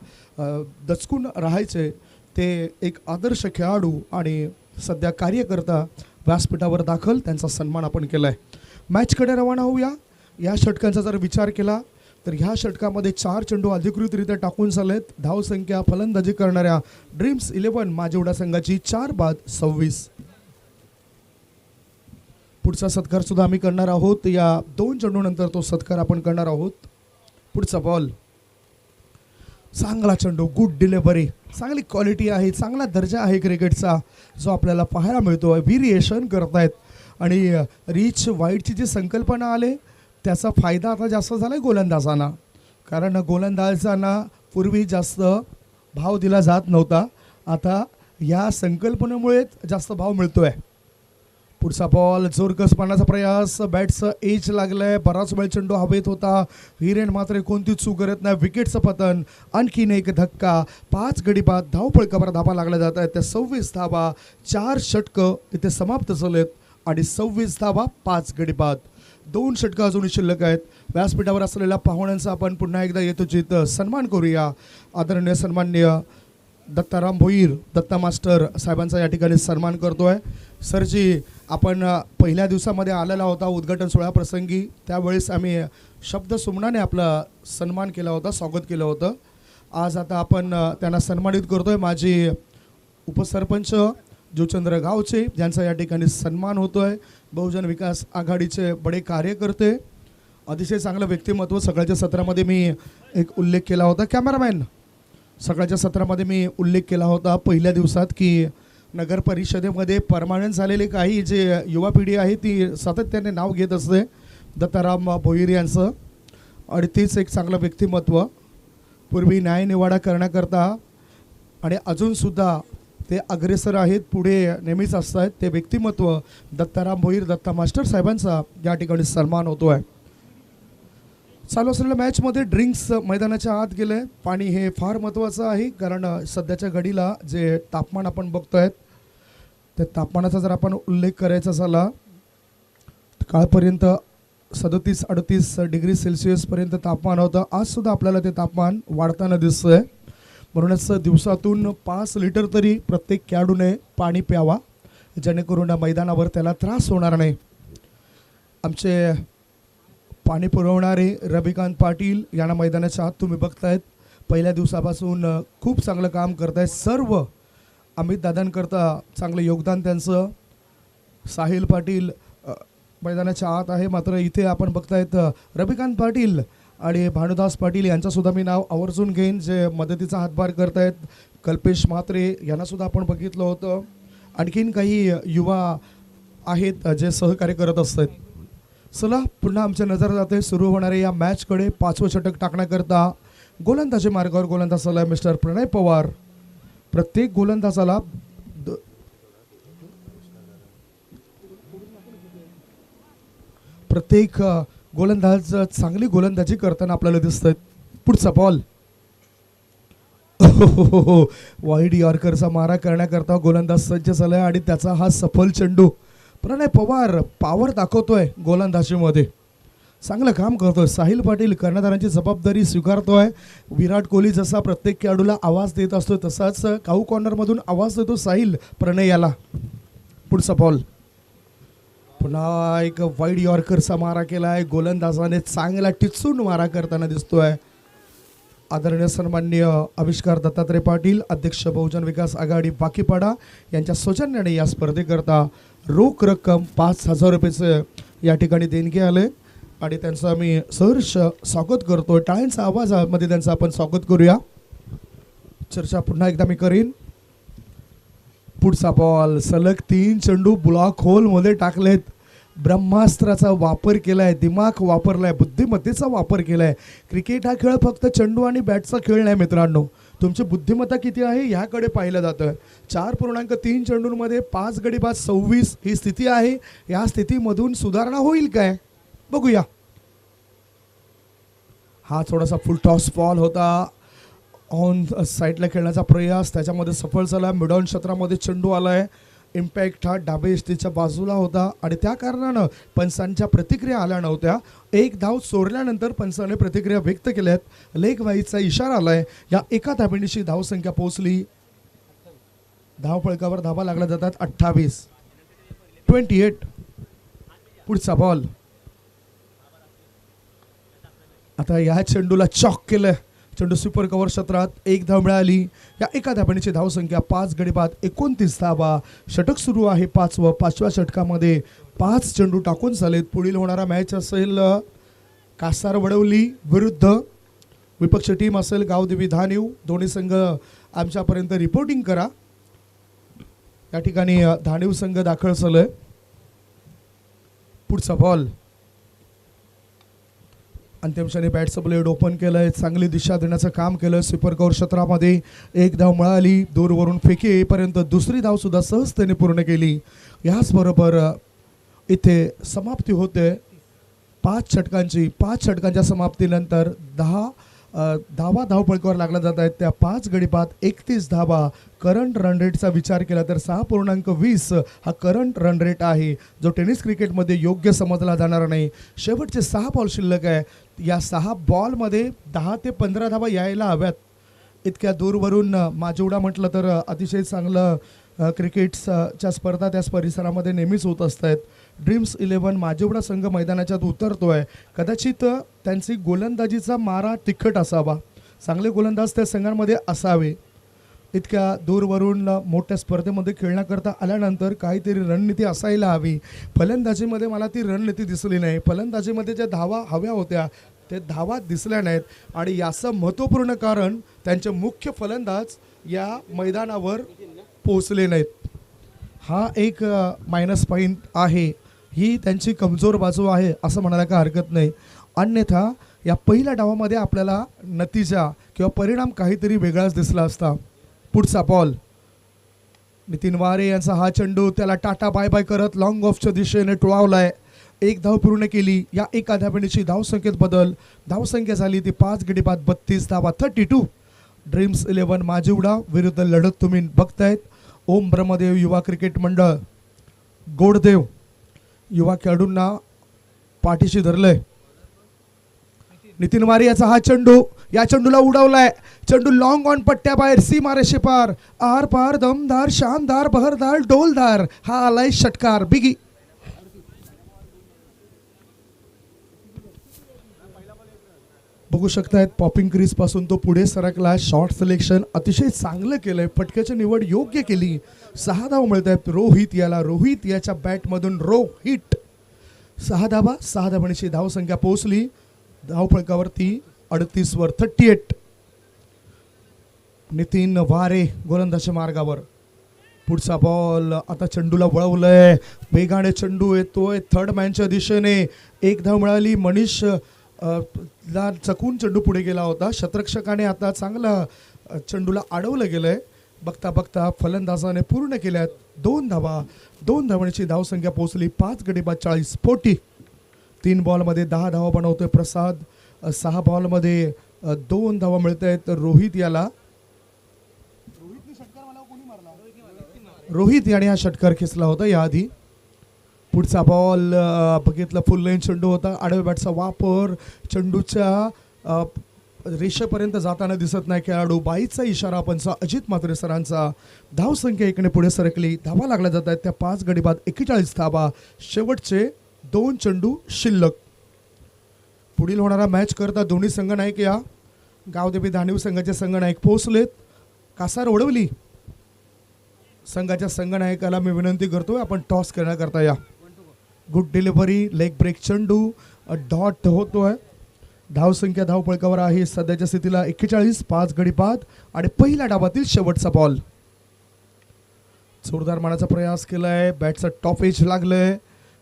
Speaker 1: दचकून राहायचे, ते एक आदर्श खेळाडू आणि सध्या कार्यकर्ता व्यासपीठावर दाखल, त्यांचा सन्मान आपण केला आहे. मॅचकडे रवाना होऊया. या षटकांचा जर विचार केला तर ह्या षटकामध्ये 4 चेंडू अधिकृतरित्या टाकून झालेत. धावसंख्या फलंदाजी करणाऱ्या ड्रीम्स 11 माजिवडा संघाची 4 बाद 26. पुढचा सत्कार सुद्धा आम्ही करणार आहोत. या 2 चेंडूनंतर तो सत्कार आपण करणार आहोत. पुढचा बॉल, चांगला चेंडू, गुड डिलिव्हरी, चांगली क्वालिटी आहे, चांगला दर्जा आहे क्रिकेटचा जो आपल्याला पाहायला मिळतो आहे. व्हेरिएशन करतायत आणि रिच वाईडची जी संकल्पना आले त्याचा फायदा आता जास्त झाला आहे गोलंदाजांना, कारण गोलंदाजांना पूर्वी जास्त भाव दिला जात नव्हता, आता या संकल्पनेमुळे जास्त भाव मिळतो आहे. पुढचा बॉल, जोरकस पाडण्याचा प्रयास, बॅटचं एज लागलंय, बराच वेळ चेंडू हवेत होता. हिरेन मात्र कोणतीच चूक करत नाही. विकेटचं पतन, आणखीन एक धक्का, 5 गडी बाद, धावपळकावर धाबा लागल्या जात आहेत. त्या 26 धाबा, 4 षटकं इथे समाप्त झालेत आणि 26 धाबा, 5 गडी बाद. 2 षटकं अजूनही शिल्लक आहेत. व्यासपीठावर असलेल्या पाहुण्यांचा आपण पुन्हा एकदा यथोचित सन्मान करूया. आदरणीय सन्माननीय दत्ताराम भोईर, दत्ता मास्टर साहेबांचा या ठिकाणी सन्मान करतोय. सरजी, आपण पहिल्या दिवसामध्ये आलेला होता उद्घाटन सोहळ्याप्रसंगी, त्यावेळेस आम्ही शब्दसुमनाने आपला सन्मान केला होता, स्वागत केलं होतं. आज आता आपण त्यांना सन्मानित करतोय. माजी उपसरपंच जोचंद्र गावचे ज्यांचा या ठिकाणी सन्मान होतोय. बहुजन विकास आघाडीचे बडे कार्यकर्ते, अतिशय चांगलं व्यक्तिमत्व. सकाळच्या सत्रामध्ये मी एक उल्लेख केला होता, कॅमेरामॅन, सकाळच्या सत्रामध्ये मी उल्लेख केला होता पहिल्या दिवसात की नगर परिषदेमध्ये परमानंट झालेले काही जे युवा पिढी आहे ती सातत्याने नाव घेत असते दत्ताराम भोईर यांचं, आणि तेच एक चांगलं व्यक्तिमत्व. पूर्वी न्यायनिवाडा करण्याकरता आणि अजूनसुद्धा ते अग्रेसर आहेत, पुढे नेहमीच असतात. ते व्यक्तिमत्व दत्ताराम भोईर, दत्ता मास्टर साहेबांचा या ठिकाणी सन्मान होतो आहे. चालू असलेल्या मॅचमध्ये ड्रिंक्स मैदानाच्या आत गेले. पाणी हे फार महत्त्वाचं आहे, कारण सध्याच्या घडीला जे तापमान आपण बघतोय त्या तापमानाचा जर आपण उल्लेख करायचा झाला, कालपर्यंत 37-38 डिग्री सेल्सिअसपर्यंत तापमान होतं. आजसुद्धा आपल्याला ते तापमान वाढताना दिसतं आहे. म्हणूनच दिवसातून 5 लिटर तरी प्रत्येक खेळाडूने पाणी प्यावा, जेणेकरून मैदानावर त्याला त्रास होणार नाही. आमचे पाणी पुरवणारे रविकांत पाटील यांना मैदानाच्या आत तुम्ही बघतायत, पहिल्या दिवसापासून खूप चांगलं काम करत आहेत. सर्व अमित दादांकरता चांगलं योगदान त्यांचं. साहिल पाटील मैदानाच्या आत आहे, मात्र इथे आपण बघतायत रविकांत पाटील आणि भानुदास पाटील यांचासुद्धा मी नाव आवर्जून घेईन, जे मदतीचा हातभार करत आहेत. कल्पेश म्हात्रे यांनासुद्धा आपण बघितलं होतं. आणखीन काही युवा आहेत जे सहकार्य करत असतात. चला पुन्हा आमच्या नजर जाते सुरू होणाऱ्या या मॅचकडे. 5वं षटक टाकण्याकरता गोलंदाजी मार्गावर गोलंदाज झाला मिस्टर प्रणय पवार. प्रत्येक गोलंदाजाला प्रत्येक गोलंदाज चांगली गोलंदाजी करताना आपल्याला दिसत आहेत. पुढचा बॉल, वाईड यॉर्करचा मारा करण्याकरता गोलंदाज सज्ज झालाय आणि त्याचा हा सफल चेंडू. प्रणय पवार पॉवर दाखवतोय गोलंदाजीमध्ये, चांगलं काम करतोय. साहिल पाटील कर्णधारांची जबाबदारी स्वीकारतोय. विराट कोहली जसा प्रत्येक खेळाडूला आवाज देत असतो तसाच काऊ कॉर्नरमधून आवाज देतो साहिल प्रणय याला. पुढचा बॉल, पुन्हा एक वाईड यॉर्करचा मारा केलाय. गोलंदाजाने चांगला टिचून मारा करताना दिसतोय. आदरणीय सन्माननीय आविष्कार दत्तात्रय पाटील, अध्यक्ष बहुजन विकास आघाडी वाकीपाडा यांच्या सौजन्याने या स्पर्धेकरता रोख रक्कम 5,000 रुपयेचे या ठिकाणी देणगी आले आणि त्यांचं आम्ही सहर्ष स्वागत करतो. टाळ्यांच्या आवाजामध्ये त्यांचं आपण स्वागत करूया. चर्चा पुन्हा एकदा मी करीन. पुढचा बॉल सलग 3 चेंडू ब्लॉक होल मध्ये टाकलेत. ब्रह्मास्त्राचा वापर केलाय, दिमाग वापरलाय, बुद्धिमत्तेचा वापर केलाय. क्रिकेट हा खेळ फक्त चेंडू आणि बॅटचा खेळ नाही मित्रांनो. तुमची बुद्धिमत्ता किती आहे याकडे पाहिलं जातं. 4.3 चेंडूंमध्ये 5 गडी बाद 26 ही स्थिती आहे. या स्थितीमधून सुधारणा होईल काय बघूया. हा थोडासा फुल टॉस बॉल होता. ऑन साईडला खेळण्याचा प्रयास त्याच्यामध्ये सफल झाला. मिडॉन क्षेत्रामध्ये चेंडू आलाय. इम्पॅक्ट हा डावे इष्टीच्या बाजूला होता आणि त्या कारणानं पंचांच्या प्रतिक्रिया आल्या नव्हत्या. एक धाव चोरल्यानंतर पंचाने प्रतिक्रिया व्यक्त केल्यात. लेग वाईजचा इशारा आलाय. या एका धाबेनिशी धावसंख्या पोहोचली. धावफळकावर धाबा लागल्या जातात 28. पुढचा बॉल. आता या चेंडूला चॉक केलं. चेंडू सुपर कव्हर क्षेत्रात. एक धाव मिळाली. या एका धाबेची धावसंख्या 5 गडी बाद 29 धाबा. षटक सुरू आहे 5वं. 5व्या षटकामध्ये 5 चेंडू टाकून झालेत. पुढील होणारा मॅच असेल कासार वडवली विरुद्ध विपक्ष टीम असेल गावदेवी धानिव. दोन्ही संघ आमच्यापर्यंत रिपोर्टिंग करा. या ठिकाणी धानिव संघ दाखल झालोय. पुढचा बॉल. अंतिम क्षणी बॅटचं ब्लेड ओपन केलंय. चांगली दिशा देण्याचं काम केलं. सुपर कव्हर क्षेत्रामध्ये एक धाव मिळाली. दूरवरून फेकी येईपर्यंत दुसरी धाव सुद्धा सहजतेने पूर्ण केली. याचबरोबर इथे समाप्ती होते 5 षटकांची. 5 षटकांच्या समाप्तीनंतर 10 धावा धावपळकावर लागल्या जात आहेत. त्या 5 गडी बाद 31 धावा. करंट रन रेटचा विचार केला तर 6.20 हा करंट रन रेट आहे, जो टेनिस क्रिकेटमध्ये योग्य समजला जाणार नाही. शेवटचे 6 बॉल शिल्लक आहे. या 6 बॉलमध्ये 10 ते 15 धावा यायला हव्यात. इतक्या दूरवरून माजिवडा म्हटलं तर अतिशय चांगलं क्रिकेटच्या स्पर्धा त्या परिसरामध्ये नेहमीच होत असतात. ड्रीम्स 11 माजिवडा संघ मैदानाच्यात उतरतोय. कदाचित त्यांची गोलंदाजीचा मारा तिखट असावा. चांगले गोलंदाज त्या संघांमध्ये असावे. इतक्या दूरवरून मोठ्या स्पर्धेमध्ये खेळण्याकरता आल्यानंतर काहीतरी रणनीती असायला हवी. फलंदाजीमध्ये मला ती रणनीती दिसली नाही. फलंदाजीमध्ये ज्या धावा हव्या होत्या ते धावा दिसल्या नाहीत आणि याचं महत्त्वपूर्ण कारण त्यांचे मुख्य फलंदाज या मैदानावर पोहोचले नाहीत. हा एक मायनस पॉईंट आहे. ही त्यांची कमजोर बाजू आहे असं म्हणायला काय हरकत नाही. अन्यथा या पहिल्या डावामध्ये आपल्याला नतीजा किंवा परिणाम काहीतरी वेगळाच दिसला असता. पुढचा बॉल. नितीन वारे यांचा हा चेंडू त्याला टाटा बाय बाय करत लॉंग ऑफच्या दिशेने टोळावलाय. एक धाव पूर्ण केली. या एका धाबेची धावसंख्येत बदल. धावसंख्या झाली ती 5 गडी बाद 32 धावा. 32. ड्रीम्स 11 माजिवडा विरुद्ध लढत तुम्ही बघतायत. ओम ब्रह्मदेव युवा क्रिकेट मंडळ गोडदेव युवा खेळाडूंना पाठीशी धरलंय. नितीन वारे याचा हा चेंडू. या चेंडूला उडवलाय. चेंडू लॉंग ऑन पट्ट्याबाहेर सीमारेषे पार. आर पार दमदार शानदार बहरदार डोलदार हा आलाय षटकार. बिगी. बघू शकतायत पॉपिंग क्रीज पासून तो पुढे सरकला. शॉर्ट सिलेक्शन अतिशय चांगलं केलंय. फटक्याची निवड योग्य केली. 6 धाव मिळत आहेत रोहित याला. रोहित याच्या बॅटमधून रोहित 6 धावा. 6 धावांची धावसंख्या पोहोचली. धावफळकावरती 38 वर 38. नितीन वारे गोलंदाजी मार्गावर. पुढचा बॉल. आता चेंडूला वळवलंय. वेगाने चेंडू येतोय थर्ड मॅनच्या दिशेने. एक धाव मिळाली. मनीष ला चकून चेंडू पुढे गेला होता. शतरक्षकाने आता चांगला चेंडूला अडवलं गेलंय. बघता बघता फलंदाजाने पूर्ण केल्यात 2 धावा. 2 धावांची धावसंख्या पोहोचली 5 गडी बाद 40. 40. 3 बॉलमध्ये 10 धावा बनवतोय प्रसाद. 6 बॉलमध्ये 2 धावा मिळत आहेत रोहित याला. रोहित याने हा षटकार खेचला होता याआधी. पुढचा बॉल बघितलं फुल लाईन चेंडू होता. आडव्या बॅटचा वापर. चेंडूच्या रेषेपर्यंत जाताना दिसत नाही खेळाडू. बाईचा इशारा पंच अजित म्हात्रे सरांचा. धावसंख्या एकने पुढे सरकली. धावा लागल्या जात आहेत त्या 5 गडी बाद 41 धावा. शेवटचे 2 चेंडू शिल्लक. पुढील होणारा मॅच करता दोन्ही संघनायक या गावदेवी धानिव संघाचे संघनायक पोहोचलेत. कासार वडवली संघाच्या संघनायकाला मी विनंती करतोय आपण टॉस करण्याकरता या. Good delivery. लेग ब्रेक चेंडू डॉट होतोय. धावसंख्या धावपळकावर आहे सध्याच्या स्थितीला 41. 5 गडी बाद आणि पहिल्या डावातील शेवटचा बॉल. जोरदार मारण्याचा प्रयास केलाय, बॅटचं टॉप एज लागलंय,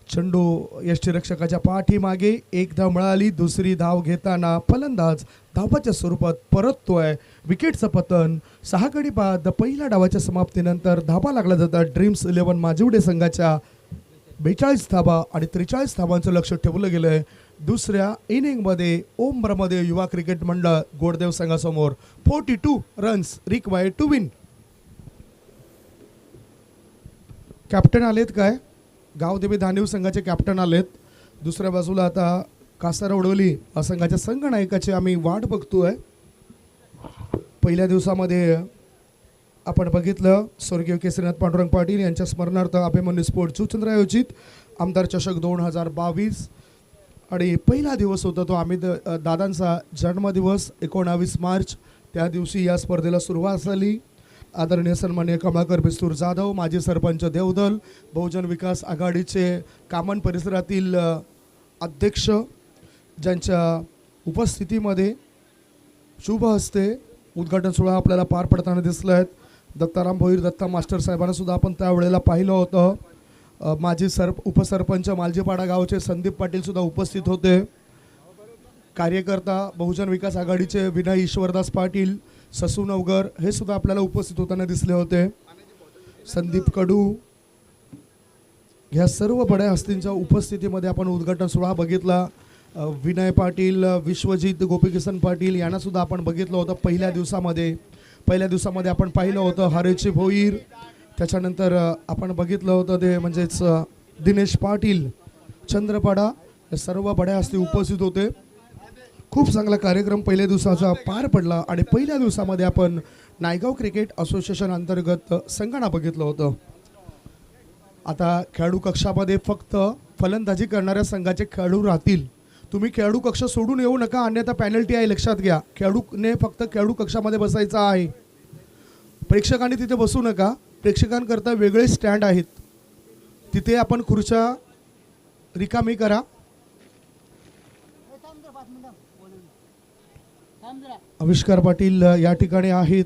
Speaker 1: चेंडू यष्टीरक्षकाच्या पाठीमागे, एक धाव मिळाली, दुसरी धाव घेताना फलंदाज धावाच्या स्वरूपात परततोय, विकेटचं पतन, 6 गडी बाद पहिल्या डावाच्या समाप्तीनंतर धावा लागला जातात ड्रीम्स 11 माजिवडे संघाच्या 42 धावा आणि 43 धावांचं लक्ष ठेवलं गेलंय दुसऱ्या इनिंगमध्ये ओम ब्रह्मदेव युवा क्रिकेट मंडळ गोडदेव संघासमोर 42 runs required to win. Captain आलेत काय? गावदेवी धानिव संघाचे कॅप्टन आलेत. दुसऱ्या बाजूला आता कासारवडोली संघाच्या संघनायकाची आम्ही वाट बघतोय. पहिल्या दिवसामध्ये आपण बघितलं स्वर्गीय केसरीनाथ पांडुरंग पाटील यांच्या स्मरणार्थ अभिमन्यू स्पोर्ट चुचंद्र आयोजित आमदार चषक 2022 आणि पहिला दिवस होता तो अमित दादांचा जन्मदिवस 19 मार्च. त्या दिवशी या स्पर्धेला सुरुवात झाली. आदरणीय सन्माननीय कमलाकर बिस्तूर जाधव, माजी सरपंच देवदल, बहुजन विकास आघाडीचे कामन परिसरातील अध्यक्ष ज्यांच्या उपस्थितीमध्ये शुभ हस्ते उद्घाटन सोहळा आपल्याला पार पडताना दिसला आहे. दत्ताराम भोईर दत्ता मास्टर साहेबांना सुद्धा आपण त्यावेळेला पाहिलं होतं. माजी उपसरपंच मालजीपाडा गावचे संदीप पाटील सुद्धा उपस्थित होते. कार्यकर्ता बहुजन विकास आघाडीचे विनय ईश्वरदास पाटील, ससू नवगर हे सुद्धा आपल्याला उपस्थित होताना दिसले होते. संदीप कडू ह्या सर्व बड्या हस्तींच्या उपस्थितीमध्ये आपण उद्घाटन सोहळा बघितला. विनय पाटील, विश्वजित गोपीकिसन पाटील यांना सुद्धा आपण बघितलं होतं पहिल्या दिवसामध्ये आपण पाहिलं होतं हरेची भोईर. त्याच्यानंतर आपण बघितलं होतं ते म्हणजेच दिनेश पाटील चंद्रपाडा, हे सर्व बड्या हस्ती उपस्थित होते. खूप चांगला कार्यक्रम पहिल्या दिवसाचा पार पडला आणि पहिल्या दिवसामध्ये आपण नायगाव क्रिकेट असोसिएशन अंतर्गत संघांना बघितलं होतं. आता खेळाडू कक्षामध्ये फक्त फलंदाजी करणाऱ्या संघाचे खेळाडू राहतील. तुम्ही खेळाडू कक्ष सोडून येऊ नका, अन्यथा पॅनल्टी आहे, लक्षात घ्या. खेळाडूने फक्त खेळाडू कक्षामध्ये बसायचं आहे. प्रेक्षकांनी तिथे बसू नका. प्रेक्षकांकरता वेगळे स्टँड आहेत, तिथे आपण खुर्च्या रिकामी करा. आविष्कार पाटील या ठिकाणी आहेत.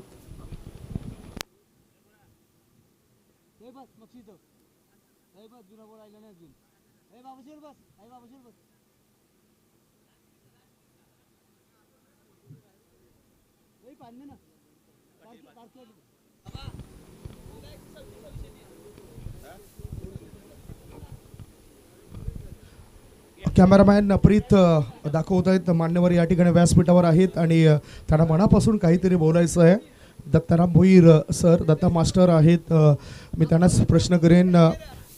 Speaker 1: कॅमेरामॅन प्रीत दाखवत आहेत. मान्यवर या ठिकाणी व्यासपीठावर आहेत आणि त्यांना मनापासून काहीतरी बोलायचं आहे. दत्ताराम भोईर सर, दत्ता मास्टर आहेत. मी त्यांनाच प्रश्न करेन.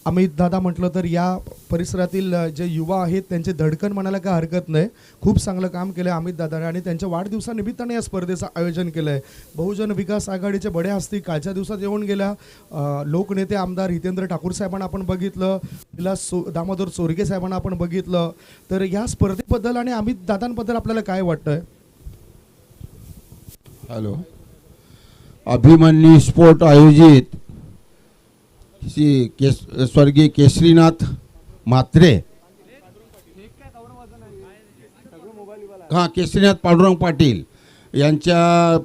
Speaker 1: अमित दादा म्हटलं तर या परिसरातील जे युवा आहेत त्यांचे धडकन म्हणायला काय हरकत नाही. खूप चांगलं काम केलं अमित दादाने आणि त्यांच्या वाढदिवसानिमित्ताने या स्पर्धेचं आयोजन केलं आहे. बहुजन विकास आघाडीचे बडे हस्ती कालच्या दिवसात येऊन गेल्या. लोकनेते आमदार हितेंद्र ठाकूर साहेबांना आपण बघितलं, दामोदर चोरगे साहेबांना आपण बघितलं. तर या स्पर्धेबद्दल आणि अमित दादांबद्दल आपल्याला काय वाटतंय?
Speaker 2: हॅलो, अभिमन्यू स्पोर्ट आयोजित स्वर्गीय केसरीनाथ म्हात्रे, केसरीनाथ पांडुरंग पाटील यांच्या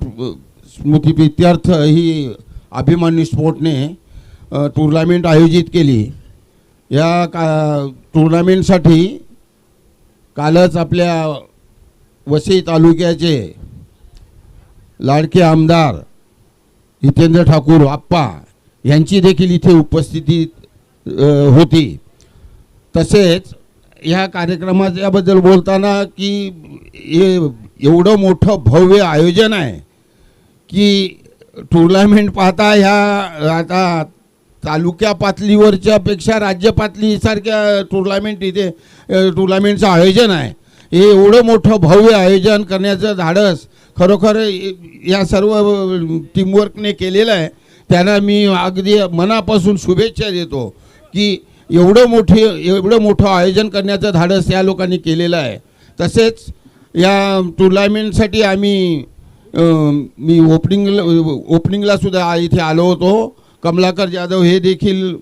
Speaker 2: स्मृतिप्रित्यर्थ ही अभिमन्यू स्पोर्टने टुर्नामेंट आयोजित केली. या टुर्नामेंटसाठी कालच आपल्या वसई तालुक्याचे लाडके आमदार हितेंद्र ठाकूर आप्पा यांची देखील इथे उपस्थिती होती. तसेच ह्या कार्यक्रमाच्याबद्दल बोलताना की हे एवढं मोठं भव्य आयोजन आहे की टुर्नामेंट पाहता ह्या आता तालुक्या पातळीवरच्या पेक्षा राज्य पातळीसारख्या टुर्नामेंटचं आयोजन आहे. हे एवढं मोठं भव्य आयोजन करण्याचं धाडस खरोखर या सर्व टीमवर्कने केलेलं आहे. त्यांना मी अगदी मनापासून शुभेच्छा देतो की एवढं मोठं आयोजन करण्याचं धाडस या लोकांनी केलेलं आहे. तसेच या टुर्नामेंटसाठी मी ओपनिंगला सुद्धा इथे आलो होतो. कमलाकर जाधव हे देखील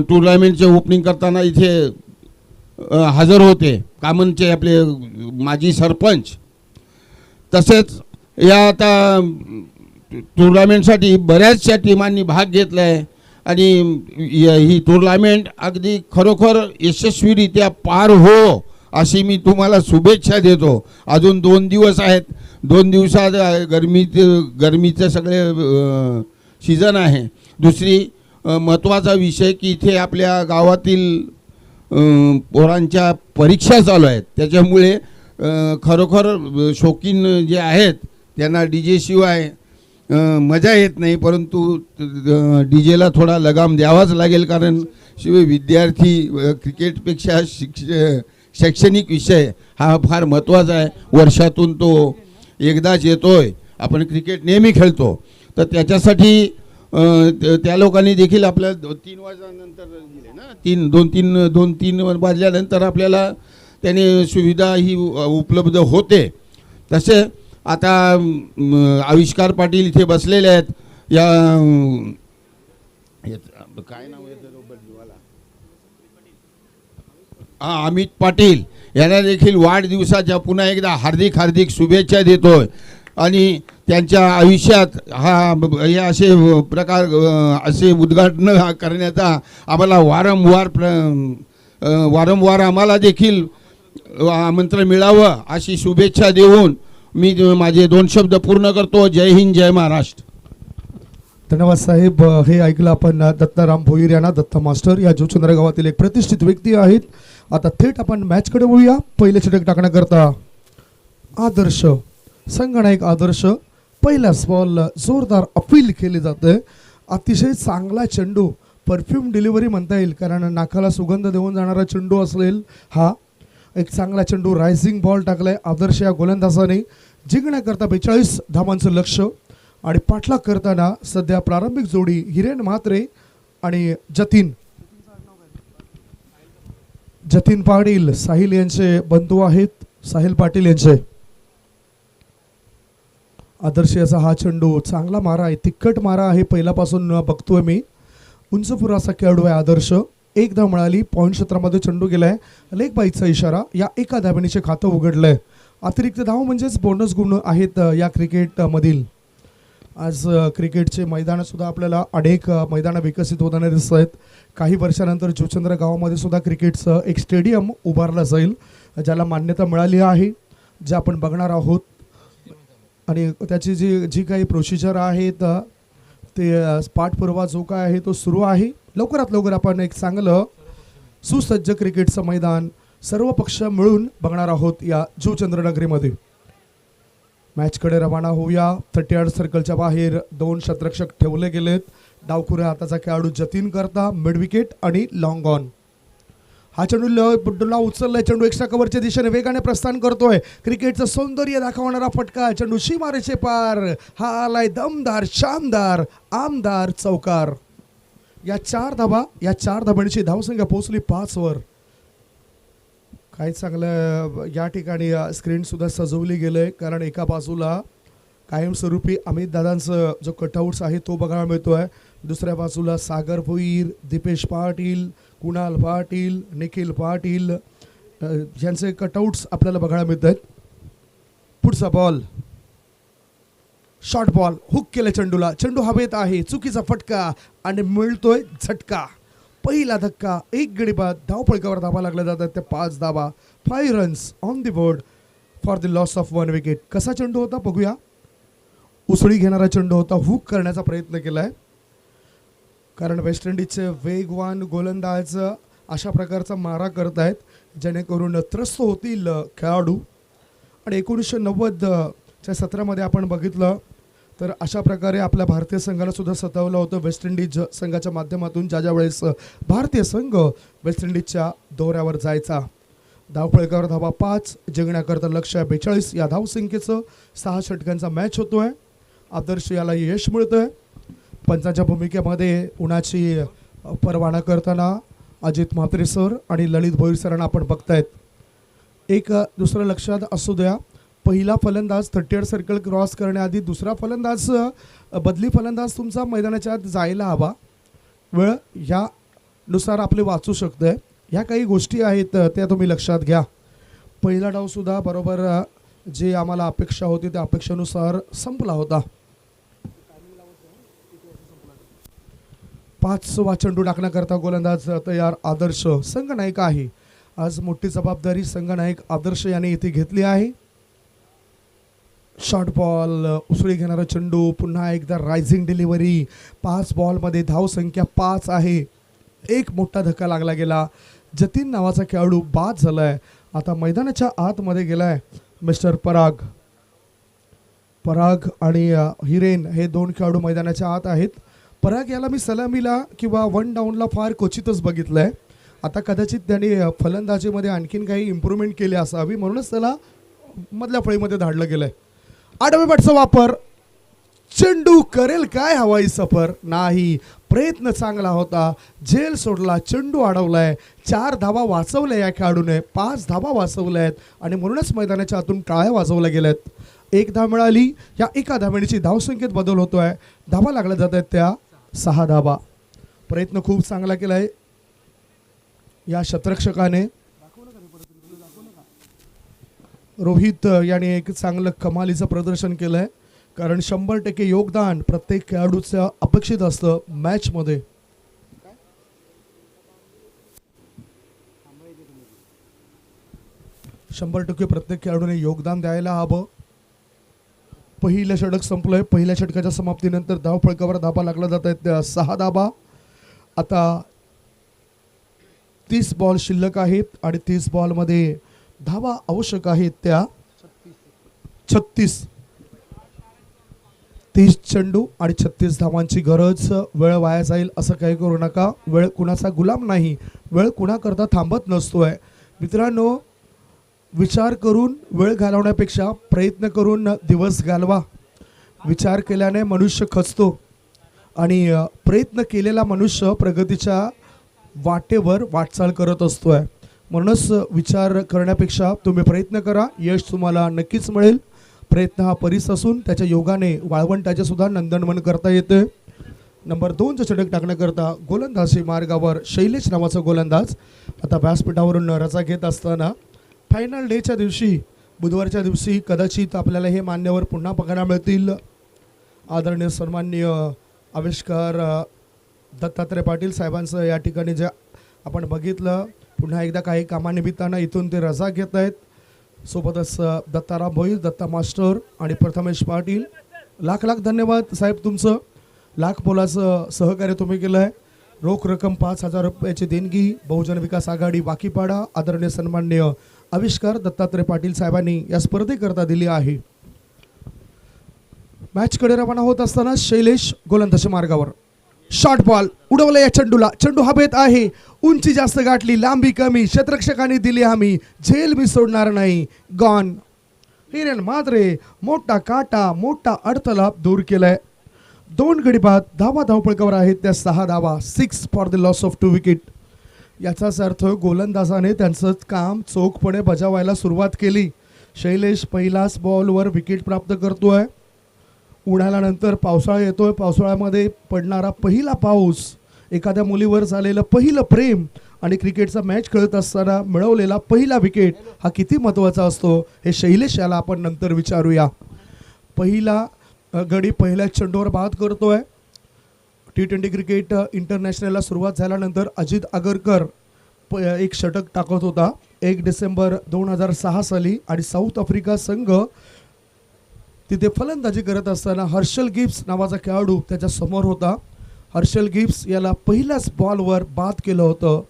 Speaker 2: टुर्नामेंटचे ओपनिंग करताना इथे हजर होते, कामनचे आपले माजी सरपंच. तसेच या आता टुर्नामेंटसाठी बऱ्याचशा टीमांनी भाग घेतला आहे. आणि ही टुर्नामेंट अगदी खरोखर यशस्वीरित्या पार हो अशी मी तुम्हाला शुभेच्छा देतो. अजून 2 दिवस आहेत. 2 दिवसात गरमीचं सगळे सीझन आहे. दुसरी महत्त्वाचा विषय की इथे आपल्या गावातील पोरांच्या परीक्षा चालू आहेत. त्याच्यामुळे खरोखर शौकीन जे आहेत त्यांना डी जे शिवाय मजा येत नाही, परंतु डी जेला थोडा लगाम द्यावाच लागेल, कारण शिवाय विद्यार्थी क्रिकेटपेक्षा शैक्षणिक विषय हा फार महत्त्वाचा आहे. वर्षातून तो एकदाच येतोय. आपण क्रिकेट नेहमी खेळतो, तर त्याच्यासाठी त्या लोकांनी देखील आपल्याला 3 वाजल्यानंतर दिले ना, 2-3 वाजल्यानंतर आपल्याला त्याने सुविधा ही उपलब्ध होते. तसे आता आविष्कार पाटील इथे बसलेले आहेत. या काय नाव येतं अमित पाटील यांना देखील वाढदिवसाच्या पुन्हा एकदा हार्दिक हार्दिक शुभेच्छा देतोय. आणि त्यांच्या आयुष्यात हे असे प्रकार असे उद्घाटन करण्याचा आम्हाला वारंवार आम्हाला देखील आमंत्रण मिळावं अशी शुभेच्छा देऊन मी माझे 2 शब्द पूर्ण करतो. जय हिंद, जय महाराष्ट्र.
Speaker 1: धन्यवाद साहेब. हे ऐकलं आपण दत्ताराम भोईर यांना, दत्ता मास्टर या जोचंद्र गावातील एक प्रतिष्ठित व्यक्ती आहेत. आता थेट आपण मॅचकडे वळूया. पहिले षटक टाकण्याकरता आदर्श संगनायक आदर्श पहिल्याच बॉल जोरदार अपील केली जाते. अतिशय चांगला चेंडू, परफ्यूम डिलिव्हरी म्हणता येईल, कारण नाकाला सुगंध देऊन जाणारा चेंडू असेल हा. एक चांगला चेंडू रायझिंग बॉल टाकलाय आदर्श या गोलंदाजाने. जिंकण्याकरता 42 धावांचं लक्ष आणि पाठलाग करताना सध्या प्रारंभिक जोडी हिरेन म्हात्रे आणि जतीन पाटील साहिल यांचे बंधू आहेत. साहिल पाटील यांचे. आदर्श याचा हा चेंडू चांगला मारा आहे, तिखट मारा आहे, पहिल्यापासून बघतोय मी. उंचपुराचा खेळाडू आहे आदर्श. 1 धाव मिळाली. पॉईंट क्षेत्रामध्ये चेंडू गेलाय. लेग बाईचा इशारा. या एका धावेचे खातं उघडलंय. अतिरिक्त धाव म्हणजेच बोनस गुण आहेत या क्रिकेटमधील. आज क्रिकेटचे मैदान सुद्धा आपल्याला अनेक मैदानं विकसित होताना दिसत आहेत. काही वर्षानंतर जोचंद्र गावामध्ये सुद्धा क्रिकेटचं एक स्टेडियम उभारलं जाईल, ज्याला मान्यता मिळाली आहे, जे आपण बघणार आहोत. आणि त्याची जी काही प्रोसिजर आहेत ते पाठपुरावा जो काय आहे तो सुरू आहे. लवकरात लवकर आपण एक चांगलं सुसज्ज क्रिकेटचं मैदान सर्व पक्ष मिळून बघणार आहोत या जोचंद्रनगरीमध्ये. मॅचकडे रवाना होऊया. 38 सर्कलच्या बाहेर 2 शतरक्षक ठेवले गेलेत. डावखुऱ्या हाताचा खेळाडू जतीन करता मिड विकेट आणि लॉंग ऑन. हा चेंडूला उचललाय. चेंडू एक्स्ट्रा कव्हरच्या दिशेने वेगाने प्रस्थान करतोय. क्रिकेटचं सौंदर्य दाखवणारा फटका. चेंडू सीमारेषे पार. हा आलाय दमदार, शानदार, आमदार चौकार. या 4 धावा, या 4 धाबांची धावसंख्या पोहोचली 5 वर. काय चांगलं या ठिकाणी स्क्रीन सुद्धा सजवली गेलंय, कारण एका बाजूला कायमस्वरूपी अमित दादांचं जो कटआउट्स आहे तो बघायला मिळतोय. दुसऱ्या बाजूला सागर भोईर, दीपेश पाटील, कुणाल पाटील, निखिल पाटील यांचे कटआउट्स आपल्याला बघायला मिळत आहेत. पुढचा बॉल शॉर्ट बॉल. हुक केलं चेंडूला. चेंडू हवेत आहे. चुकीचा फटका आणि मिळतोय झटका. पहिला धक्का. 1 गडी बाद. धावफलकावर धावा लागल्या जातात त्या 5 धावा. 5 runs on the board for the loss of 1 wicket. कसा चेंडू होता बघूया. उसळी घेणारा चेंडू होता. हुक करण्याचा प्रयत्न केलाय, कारण वेस्ट इंडिजचे वेगवान गोलंदाज अशा प्रकारचा मारा करत आहेत जेणेकरून त्रस्त होतील खेळाडू. आणि 1990च्या सत्रामध्ये आपण बघितलं तर अशा प्रकारे आपल्या भारतीय संघाला सुद्धा सतावलं होतं वेस्ट इंडिज संघाच्या माध्यमातून, ज्या वेळेस भारतीय संघ वेस्ट इंडिजच्या दौऱ्यावर जायचा. धावफलकावर धावा 5. जिंकण्याकरता लक्ष 42. या धावसंख्येचं 6 षटकांचा मॅच होतोय. आदर्श याला यश मिळतंय. पंचांच्या भूमिकेमध्ये उन्हाची परवाना करताना अजित म्हात्रे सर आणि ललित भोईर सरांना आपण बघतायत. एक दुसरं लक्षात असू द्या, पहिला फलंदाज 38 सर्कल क्रॉस करण्याआधी दुसरा फलंदाज बदली फलंदाज तुमचा मैदानाच्या आत जायला हवा. वेळ ह्यानुसार आपले वाचू शकते. ह्या काही गोष्टी आहेत त्या तुम्ही लक्षात घ्या. पहिला डावसुद्धा बरोबर जे आम्हाला अपेक्षा होती त्या अपेक्षेनुसार संपला होता. 5वा चेंडू टाकण्याकरता गोलंदाज तयार आदर्श संघनायक आहे. आज मोठी जबाबदारी संघनायक आदर्श याने इथे घेतली आहे. शॉर्ट बॉल उसळी घेणारा चेंडू पुन्हा एकदा रायझिंग डिलिव्हरी. 5 बॉलमध्ये धाव संख्या 5 आहे. एक मोठा धक्का लागला गेला. जतीन नावाचा खेळाडू बाद झालाय. आता मैदानाच्या आतमध्ये गेलाय मिस्टर पराग आणि हिरेन हे 2 खेळाडू मैदानाच्या आत आहेत. पराग याला मी सलामीला किंवा 1 डाऊनला फार क्वचितच बघितलंय. आता कदाचित त्याने फलंदाजीमध्ये आणखीन काही इम्प्रूव्हमेंट केली असावी म्हणूनच त्याला मधल्या फळीमध्ये धाडलं गेलंय. आडवे बटचा वापर. चेंडू करेल काय हवाई सफर नाही. प्रयत्न चांगला होता. झेल सोडला. चेंडू अडवलाय. 4 धावा वाचवल्या या खेळाडूने. 5 धावा वाचवल्या आहेत आणि म्हणूनच मैदानाच्या आतून टाळ्या वाजवल्या गेल्यात. 1 धाव मिळाली. या एका धावेची धावसंख्येत बदल होतोय. धावा लागल्या जात आहेत त्या 6 धावा. प्रयत्न खूप चांगला केलाय या शतरक्षकाने. रोहित याने एक चांगलं कमालीचं प्रदर्शन केलंय कारण 100% योगदान प्रत्येक खेळाडूचं अपेक्षित असतं मॅच मध्ये. प्रत्येक खेळाडूने योगदान द्यायला हवं. पहिलं षटक संपलंय. पहिल्या षटकाच्या समाप्तीनंतर धाव फळकावर धाबा लागला जात आहेत 6 धाबा. आता 30 बॉल शिल्लक आहेत आणि 30 बॉलमध्ये धावा आवश्यक आहेत त्या 36. 30 चेंडू आणि 36 धावांची गरज. वेळ वाया जाईल असं काही करू नका. वेळ कुणाचा गुलाम नाही. वेळ कुणाकरता थांबत नसतोय. मित्रांनो, विचार करून वेळ घालवण्यापेक्षा प्रयत्न करून दिवस घालवा. विचार केल्याने मनुष्य खचतो आणि प्रयत्न केलेला मनुष्य प्रगतीच्या वाटेवर वाटचाल करत असतोय. म्हणूनच विचार करण्यापेक्षा तुम्ही प्रयत्न करा. यश तुम्हाला नक्कीच मिळेल. प्रयत्न हा परीस असून त्याच्या योगाने वाळवंटाचे सुद्धा नंदनवन करता येते. नंबर 2चं षटक टाकण्याकरता गोलंदाजी मार्गावर शैलेश नावाचा गोलंदाज आता व्यासपीठावरून रजा घेत असताना फायनल डेच्या दिवशी बुधवारच्या दिवशी कदाचित आपल्याला हे मान्यवर पुन्हा बघायला मिळतील. आदरणीय सन्माननीय आविष्कार दत्तात्रय पाटील साहेबांचं या ठिकाणी जे आपण बघितलं. पुन्हा एकदा काही कामानिमित्तानं इथून ते रजा घेत आहेत. सोबतच दत्ताराम भोईर, दत्ता मास्टर आणि प्रथमेश पाटील. लाख धन्यवाद साहेब तुमचं. लाख मोलाचं सहकार्य तुम्ही केलं आहे. रोख रक्कम 5,000 रुपयाची देणगी बहुजन विकास आघाडी वाकीपाडा आदरणीय सन्माननीय आविष्कार दत्तात्रय पाटील साहेबांनी या स्पर्धेकरता दिली आहे. मॅचकडे रवाना होत असताना शैलेश गोलंदाजी मार्गावर. शॉर्ट बॉल उडवला या चेंडूला. चेंडू हवेत आहे. उंची जास्त गाठली. लांबी कमी. क्षेत्ररक्षकांनी दिली हमी. झेल मी सोडणार नाही. गॉन. हिरेन मात्रे मोठा काटा मोठा अडथळा दूर केलाय. 2 गडी बाद. धावा धावपळकावर आहेत त्या 6 धावा. 6 for the loss of 2 wicket. याचाच अर्थ गोलंदाजाने त्यांचं काम चोखपणे बजावायला सुरुवात केली. शैलेश पहिलाच बॉलवर विकेट प्राप्त करतोय. उन्हाळ्यानंतर पावसाळा येतोय. पावसाळ्यामध्ये पडणारा पहिला पाऊस, एखाद्या मुलीवर झालेलं पहिलं प्रेम आणि क्रिकेटचा मॅच खेळत असताना मिळवलेला पहिला विकेट हा किती महत्त्वाचा असतो हे शैलेश याला आपण नंतर विचारूया. पहिला गडी पहिल्या चेंडूवर बाद करतोय. T20 क्रिकेट इंटरनॅशनलला सुरुवात झाल्यानंतर अजित आगरकर एक षटक टाकत होता 1 डिसेंबर 2006 साली आणि साऊथ आफ्रिका संघ तिथे फलंदाजी करत असताना हर्षल गिब्स नावाचा खेळाडू त्याच्या समोर होता. हर्षल गिब्स याला पहिल्याच बॉलवर बाद केलं होतं.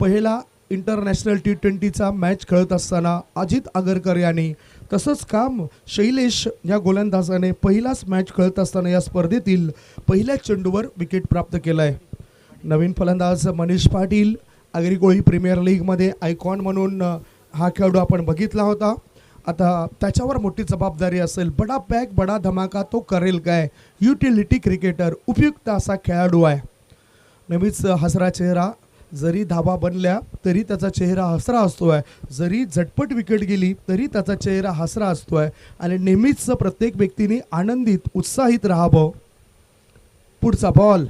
Speaker 1: पहिला इंटरनॅशनल T20चा मॅच खेळत असताना अजित आगरकर यांनी तसंच काम शैलेश या गोलंदाजाने पहिलाच मॅच खेळत असताना या स्पर्धेतील पहिल्या चेंडूवर विकेट प्राप्त केलं आहे. नवीन फलंदाज मनीष पाटील आगरी प्रीमियर लीगमध्ये आयकॉन म्हणून हा खेळाडू आपण बघितला होता. आता त्याच्यावर मोठी जबाबदारी असेल. बडा पॅक बडा धमाका तो करेल काय. युटिलिटी क्रिकेटर उपयुक्त असा खेळाडू आहे. नेहमीच हसरा चेहरा. जरी धावा बनल्या तरी त्याचा चेहरा हसरा असतोय. जरी झटपट विकेट गेली तरी त्याचा चेहरा हसरा असतोय आणि नेहमीच प्रत्येक व्यक्तीने आनंदित उत्साहित राहावं. पुढचा बॉल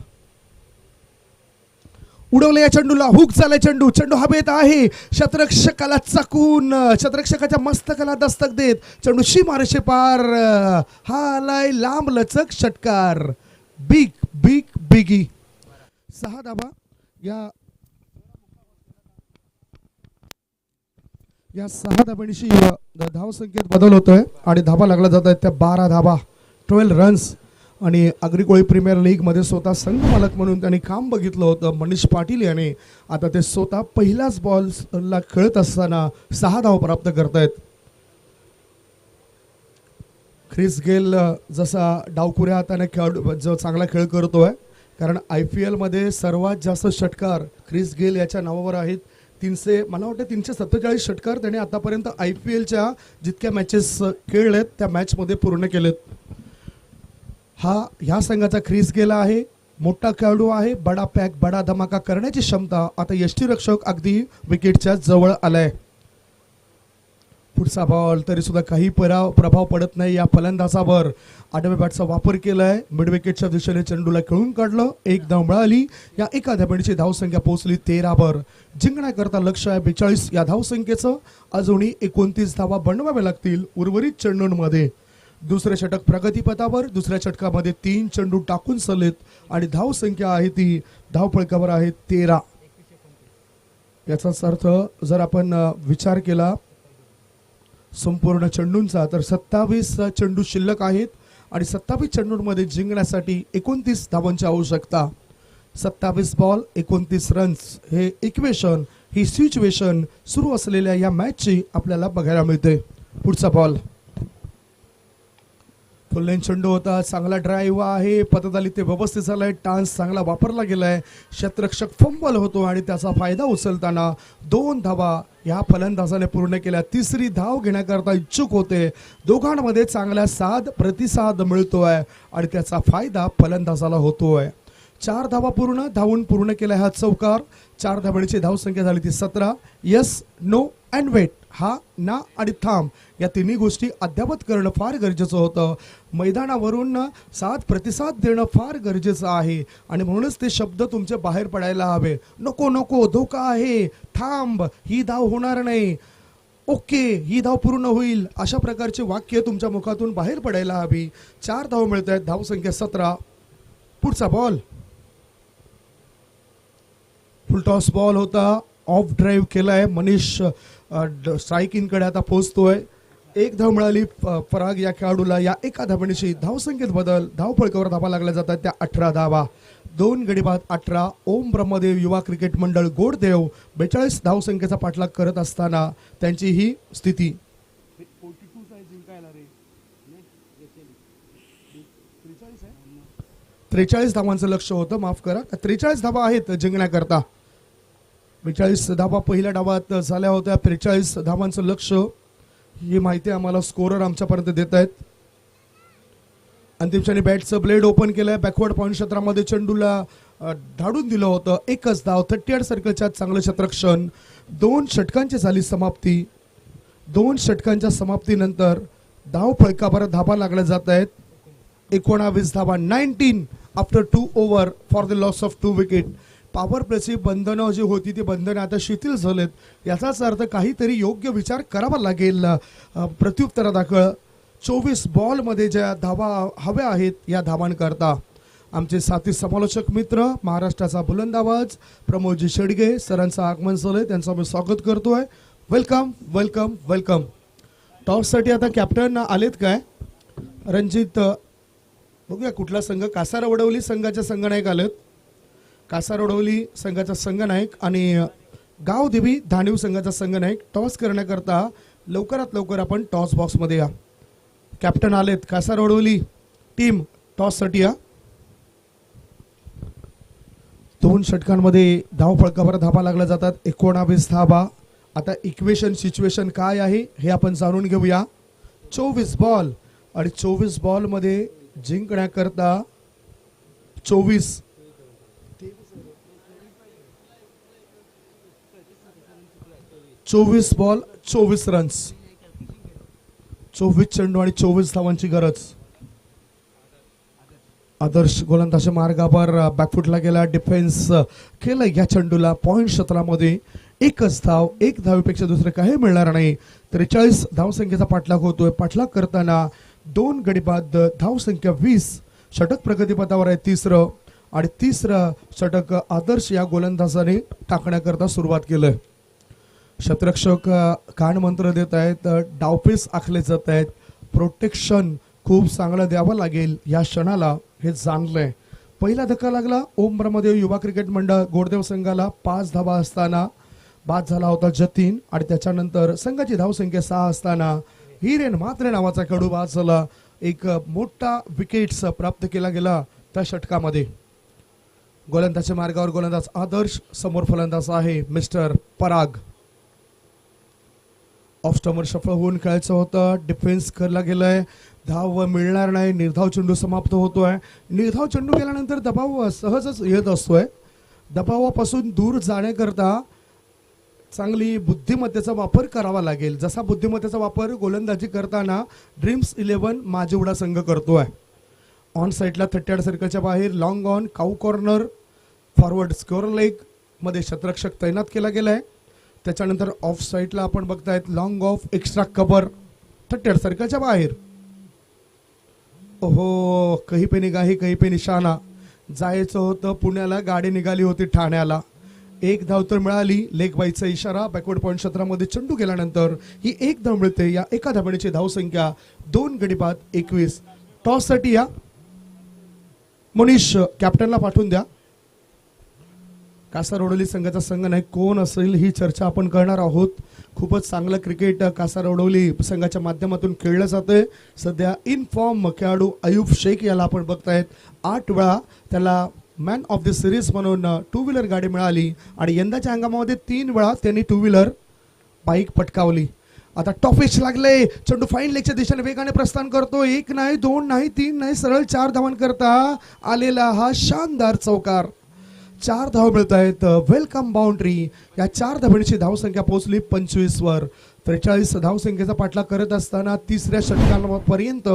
Speaker 1: उडवलं या चेंडूला. हुक झालाय चेंडू. चेंडू हवेत आहे. क्षेत्ररक्षकाला चकून क्षेत्ररक्षकाच्या मस्तकाला दस्तक देत चेंडू सीमारेषे पार. हा आलाय लांब लचक षटकार. Big big बिगी. 6 धाबा या 6 धाब्यांशी धावसंख्येत बदल होतोय आणि धाबा लागला जात आहेत त्या 12 धाबा, 12 रन्स. आणि अग्रिकोळी प्रीमियर लीग मध्ये स्वतः संघ मालक म्हणून त्यांनी काम बघितलं होतं मनीष पाटील याने. आता ते स्वतः पहिलाच बॉलला खेळत असताना 6 धावा प्राप्त करतायत. ख्रिस गेल जसा डावकुऱ्या हाताने खेळ जो चांगला खेळ करतोय, कारण IPL मध्ये सर्वात जास्त षटकार ख्रिस गेल याच्या नावावर आहेत. मला वाटतं 347 षटकार त्याने आतापर्यंत IPLच्या जितक्या मॅचेस खेळलेत त्या मॅचमध्ये पूर्ण केलेत. ह्या संघाचा ख्रिस गेला आहे, मोठा खेळाडू आहे, बडा पॅक बडा धमाका करण्याची क्षमता. आता यष्टीरक्षक अगदी विकेटच्या जवळ आलाय. पुढचा बॉल तरी सुद्धा काही प्रभाव पडत नाही या फलंदाजावर. आडव्या बॅटचा वापर केलाय, मिड विकेटच्या दिशेने चेंडूला खेळून काढलं, 1 धाव मिळाली. या एका धाब्यांची धावसंख्या पोहोचली 13 वर. जिंकण्याकरता लक्ष आहे 42 या धावसंख्येचं. अजूनही 29 धावा बनवाव्या लागतील उर्वरित चेंडूंमध्ये. दुसरे षटक प्रगतीपथावर, दुसऱ्या षटकामध्ये 3 चेंडू टाकून सलेत आणि धावसंख्या आहे ती धावफलकावर आहे 13. याचाच अर्थ जर आपण विचार केला संपूर्ण चेंडूंचा तर 27 चेंडू शिल्लक आहेत आणि 27 चेंडूंमध्ये जिंकण्यासाठी 29 धावांची आवश्यकता. 27 बॉल 29 रन्स हे इक्वेशन, ही सिच्युएशन सुरू असलेल्या या मॅचची आपल्याला बघायला मिळते. पुढचा बॉल फुल लेन चेंडू होता, चांगला ड्राईव्ह आहे, पतदाली ते व्यवस्थित झालाय, टान्स चांगला वापरला गेलाय. क्षेत्ररक्षक फंबल होतो आणि त्याचा फायदा उचलताना 2 धावा या फलंदाजाने पूर्ण केल्या. तिसरी धाव घेण्याकरता इच्छुक होते. दोघांमध्ये चांगला प्रतिसाद मिळतोय आणि त्याचा फायदा फलंदाजाला होतोय. 4 धावा धावून पूर्ण केलाय हा चौकार. 4 धावांची धावसंख्या झाली ती 17. यस, नो अँड वेट, हा, ना आणि थांब या तिन्ही गोष्टी अद्यावत करणं फार गरजेचं होतं. मैदानावरून 7 प्रतिसाद देणं फार गरजेचं आहे आणि म्हणूनच ते शब्द तुमचे बाहेर पडायला हवे. नको नको, धोका आहे, थांब, ही धाव होणार नाही, ओके, ही धाव पूर्ण होईल, अशा प्रकारचे वाक्य तुमच्या मुखातून बाहेर पडायला हवी. 4 धाव मिळत आहेत, धावसंख्या 17. पुढचा बॉल फुल टॉस बॉल होता, ऑफ ड्राईव्ह केलाय, मनीष स्ट्राईक इन कडे आता पोहोचतोय. 1 धाव मिळाली पराग या खेळाडूला. या एका धावणीशी धावसंख्येत बदल, धावफलकावर धावा लागल्या जातात त्या 18 धावा. 2 गडी बाद 18. ओम ब्रह्मदेव युवा क्रिकेट मंडळ गोडदेव 42 धावसंख्येचा पाठलाग करत असताना त्यांची ही स्थिती. 43 धावांचं लक्ष होतं, माफ करा, 43 धावा आहेत जिंकण्याकरता. 42 धावा पहिल्या डावात झाल्या होत्या. 43 धावांचं लक्ष, ही माहिती आम्हाला स्कोरर आमच्यापर्यंत देत आहेत. अंतिम क्षणी बॅटचं ब्लेड ओपन केलंय, बॅकवर्ड पॉईंट क्षेत्रामध्ये चेंडूला धाडून दिलं होतं. 1च धाव, 38 सर्कलच्या चांगलं क्षेत्ररक्षण. 2 षटकांची झाली समाप्ती. 2 षटकांच्या समाप्तीनंतर धाव फलकावर धावा लागल्या जात आहेत. 19 धावा, 19 after 2 over for the loss of 2 wicket. Power प्लेची बंधनं जी होती ती बंधनं आता शिथिल झालेत. याचाच अर्थ काहीतरी योग्य विचार करावा लागेल प्रत्युत्तरादाखल. 24 बॉलमध्ये ज्या धावा हव्या आहेत या धावांकरता आमचे साथी समालोचक मित्र, महाराष्ट्राचा बुलंद आवाज प्रमोदजी शेडगे सरांचं आगमन झालंय, त्यांचं मी स्वागत करतोय. Welcome welcome welcome. टॉससाठी आता कॅप्टन आलेत काय? रणजित, बघूया कुठला संघ. कासारवडवली संघाच्या संघनायक आलेत. कासारवडवली संघाचा संघनायक आणि गावदेवी धाणीव संघाचा संघनायक. टॉस करण्याकरता लवकरात लवकर आपण टॉस बॉक्समध्ये या. कॅप्टन आलेत. कासारवडवली टीम टॉससाठी या. 2 षटकांमध्ये धाव फलकावर धावा लागल्या जातात. 19 धावा. आता इक्वेशन सिच्युएशन काय आहे हे आपण जाणून घेऊया. 24 बॉल आणि 24 बॉलमध्ये जिंकण्याकरता 24 बॉल 24 रन्स, 24 चेंडू आणि 24 धावांची गरज. आदर्श गोलंदाज मार्गावर बॅकफुटला गेला, डिफेन्स केलं या चेंडूला. पॉइंट क्षेत्रामध्ये 1च धाव, 1 धावेपेक्षा दुसरं काही मिळणार नाही. 43 धावसंख्येचा पाठलाग होतोय. पाठलाग करताना 2 गडी बाद, धावसंख्या 20. षटक प्रगतीपथावर आहे 3रं. आणि तिसरं षटक आदर्श या गोलंदाजाने टाकण्याकरता सुरुवात केलंय. क्षेत्ररक्षक कान मंत्र देत आहेत, डावपेच आखले जात आहेत, प्रोटेक्शन खूप चांगलं द्यावं लागेल या क्षणाला हे जाणलंय. पहिला धक्का लागला ओम ब्रह्मदेव युवा क्रिकेट मंडळ गोडदेव संघाला 5 धावा असताना बाद झाला होता जतीन आणि त्याच्यानंतर संघाची धावसंख्या 6 असताना हिरेन म्हात्रे नावाचा खेळाडू बाद झाला. एक मोठा विकेट्स प्राप्त केला गेला त्या षटकामध्ये. गोलंदाजच्या मार्गावर गोलंदाज आदर्श, समोर फलंदाज आहे मिस्टर पराग. ऑफ स्टंपर सफल होऊन खेळायचं होतं, डिफेन्स करला गेलाय, धाव मिळणार नाही, निर्धाव चेंडू समाप्त होतोय. निर्धाव चेंडू गेल्यानंतर दबाव सहजच येत असतोय. दबावापासून दूर जाण्याकरता चांगली बुद्धिमत्तेचा वापर करावा लागेल. जसा बुद्धिमत्तेचा वापर गोलंदाजी करताना ड्रीम्स 11 माजिवडा संघ करतोय. ऑन साईडला 38 सर्कलच्या बाहेर long on cow corner forward score leg मध्ये क्षेत्ररक्षक तैनात केला गेलाय. त्याच्यानंतर ऑफ साईडला आपण बघतायत लॉंग ऑफ एक्स्ट्रा कव्हर 38 सर्कलच्या बाहेर. ओहो, कही पे निगाही कही पे निशाणा. जायचं होतं पुण्याला, गाडी निघाली होती ठाण्याला. एक धाव तर मिळाली, लेग बाईचा इशारा. बॅकवर्ड पॉईंट क्षेत्रामध्ये चेंडू गेल्यानंतर ही एक धाव मिळते. या एका धावण्याची धावसंख्या 2 गडी बाद 21. टॉस साठी या मनीष कॅप्टनला पाठवून द्या. कासारवडोली संघाचा संघनायक कोण असेल ही चर्चा आपण करणार आहोत. खूपच चांगलं क्रिकेट कासारवडोली संघाच्या माध्यमातून खेळलं जातंय. सध्या इन फॉर्म खेळाडू अयूब शेख याला आपण बघतायत. 8 वेळा त्याला मॅन ऑफ द सिरीज म्हणून 2 व्हीलर गाडी मिळाली आणि यंदाच्या हंगामामध्ये 3 वेळा त्यांनी 2 व्हीलर बाईक पटकावली. आता टॉपिच लागले, चेंडू फाईन लेगच्या दिशेने वेगाने प्रस्थान करतो. 1 नाही 2 नाही 3 नाही, सरळ 4 धावांकरता आलेला हा शानदार चौकार. 4 धाव मिळत आहेत. Welcome boundary. या 4 धावांची धावसंख्या पोहोचली 25 वर. 43 धावसंख्येचा पाठलाग करत असताना तिसऱ्या षटकापर्यंत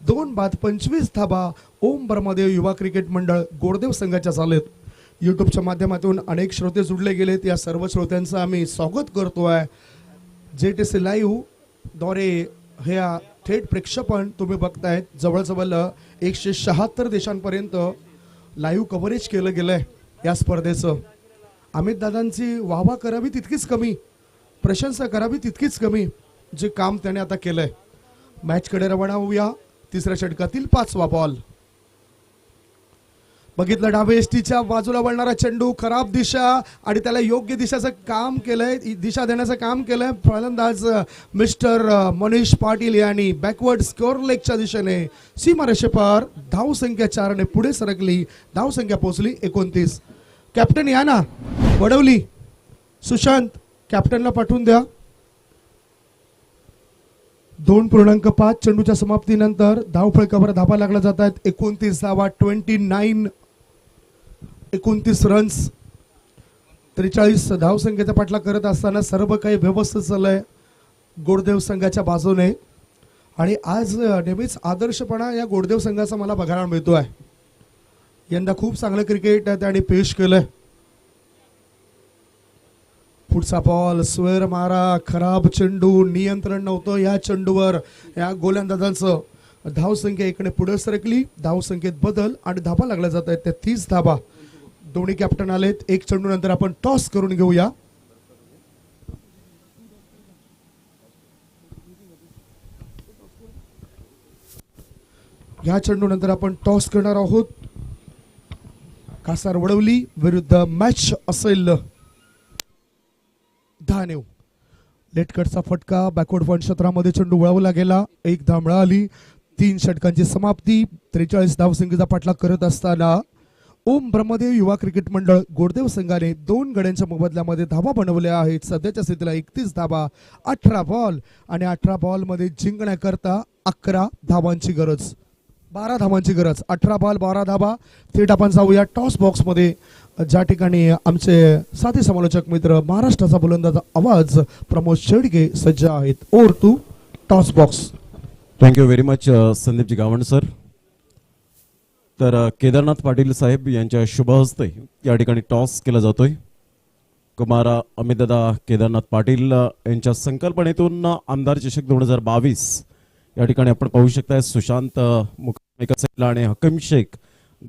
Speaker 1: 2 बाद 25 धावा ओम ब्रह्मदेव युवा क्रिकेट मंडळ गोडदेव संघाच्या झालेत. यूट्यूबच्या माध्यमातून अनेक श्रोते जुडले गेलेत. या सर्व श्रोत्यांचं आम्ही स्वागत करतोय. JTC लाईव्ह द्वारे हे थेट प्रेक्षेपण तुम्ही बघतायत. जवळजवळ 176 देशांपर्यंत लाईव्ह कव्हरेज केलं गेलंय या स्पर्धेचं. अमित दादांची वाहवा करावी तितकीच कमी, प्रशंसा करावी तितकीच कमी, जे काम त्याने आता केलंय. मॅचकडे रवाना होऊया. तिसऱ्या षटकातील 5वा बॉल. बघितलं डावे एसटीच्या बाजूला वळणारा चेंडू, खराब दिशा आणि त्याला योग्य दिशाचं काम केलंय, दिशा देण्याचं काम केलंय फलंदाज मिस्टर मनीष पाटील यांनी. बॅकवर्ड स्कोअर लेगच्या दिशेने सीमारेषेपार धावसंख्या 4 ने पुढे सरकली. धावसंख्या पोहोचली 29. कॅप्टन या ना, वडवली. सुशांत कॅप्टनला पाठवून द्या. 2.5 चेंडूच्या समाप्तीनंतर धावफलकावर धाबा लागला जात आहेत. 29 धावा, 29 रन्स. 43 धावसंख्येचा पाठलाग करत असताना सर्व काही व्यवस्थित चाललंय गोडदेव संघाच्या बाजूने. आणि आज नेहमीच आदर्शपणा या गोडदेव संघाचा मला बघायला मिळतोय. यंदा खूप चांगलं क्रिकेट त्यांनी पेश केलंय. पुढचा बॉल स्वेर मारा, खराब चेंडू, नियंत्रण नव्हतं या चेंडूवर. या गोलंदाजांचं धावसंख्या 1 ने पुढे सरकली. धावसंख्येत बदल आणि धाबा लागल्या जात आहेत त्या 30 धाबा. दोन्ही कॅप्टन आलेत. एक चेंडू नंतर आपण टॉस करून घेऊया. या चेंडू नंतर आपण टॉस करणार आहोत. कासारवडोली विरुद्ध मॅच असेल 10 नेव. लेटकटचा फटका. बॅकवर्ड पॉईंट क्षेत्रामध्ये चेंडू वळवला गेला. 1 धाव मिळाली. 3 षटकांची समाप्ती. 43 धावसंख्येचा पाठलाग करत असताना ओम ब्रह्मदेव युवा क्रिकेट मंडळ गोडदेव संघाने 2 गड्यांच्या मोबदल्यामध्ये धावा बनवल्या आहेत. सध्याच्या स्थितीला 31 धावा, 18 बॉल आणि 18 बॉल मध्ये जिंकण्याकरता 11 धावांची गरज, 12 धावांची गरज. 18 बॉल 12 धावा. थेट आपण जाऊया टॉस बॉक्स मध्ये, ज्या ठिकाणी आमचे साथी समालोचक मित्र महाराष्ट्राचा बुलंदाचा आवाज प्रमोद शेडगे सज्ज आहेत. Over to toss box.
Speaker 3: Thank you very much Sandeepji Gawand sir. तर केदारनाथ पाटील साहेब यांच्या शुभ हस्ते या ठिकाणी टॉस केला जातोय. कुमार अमितदादा केदारनाथ पाटील यांच्या संकल्पनेतून आमदार चषक 2022 या ठिकाणी आपण पाहू शकताय. सुशांत मुखाम एका साईडला आणि हकीम शेख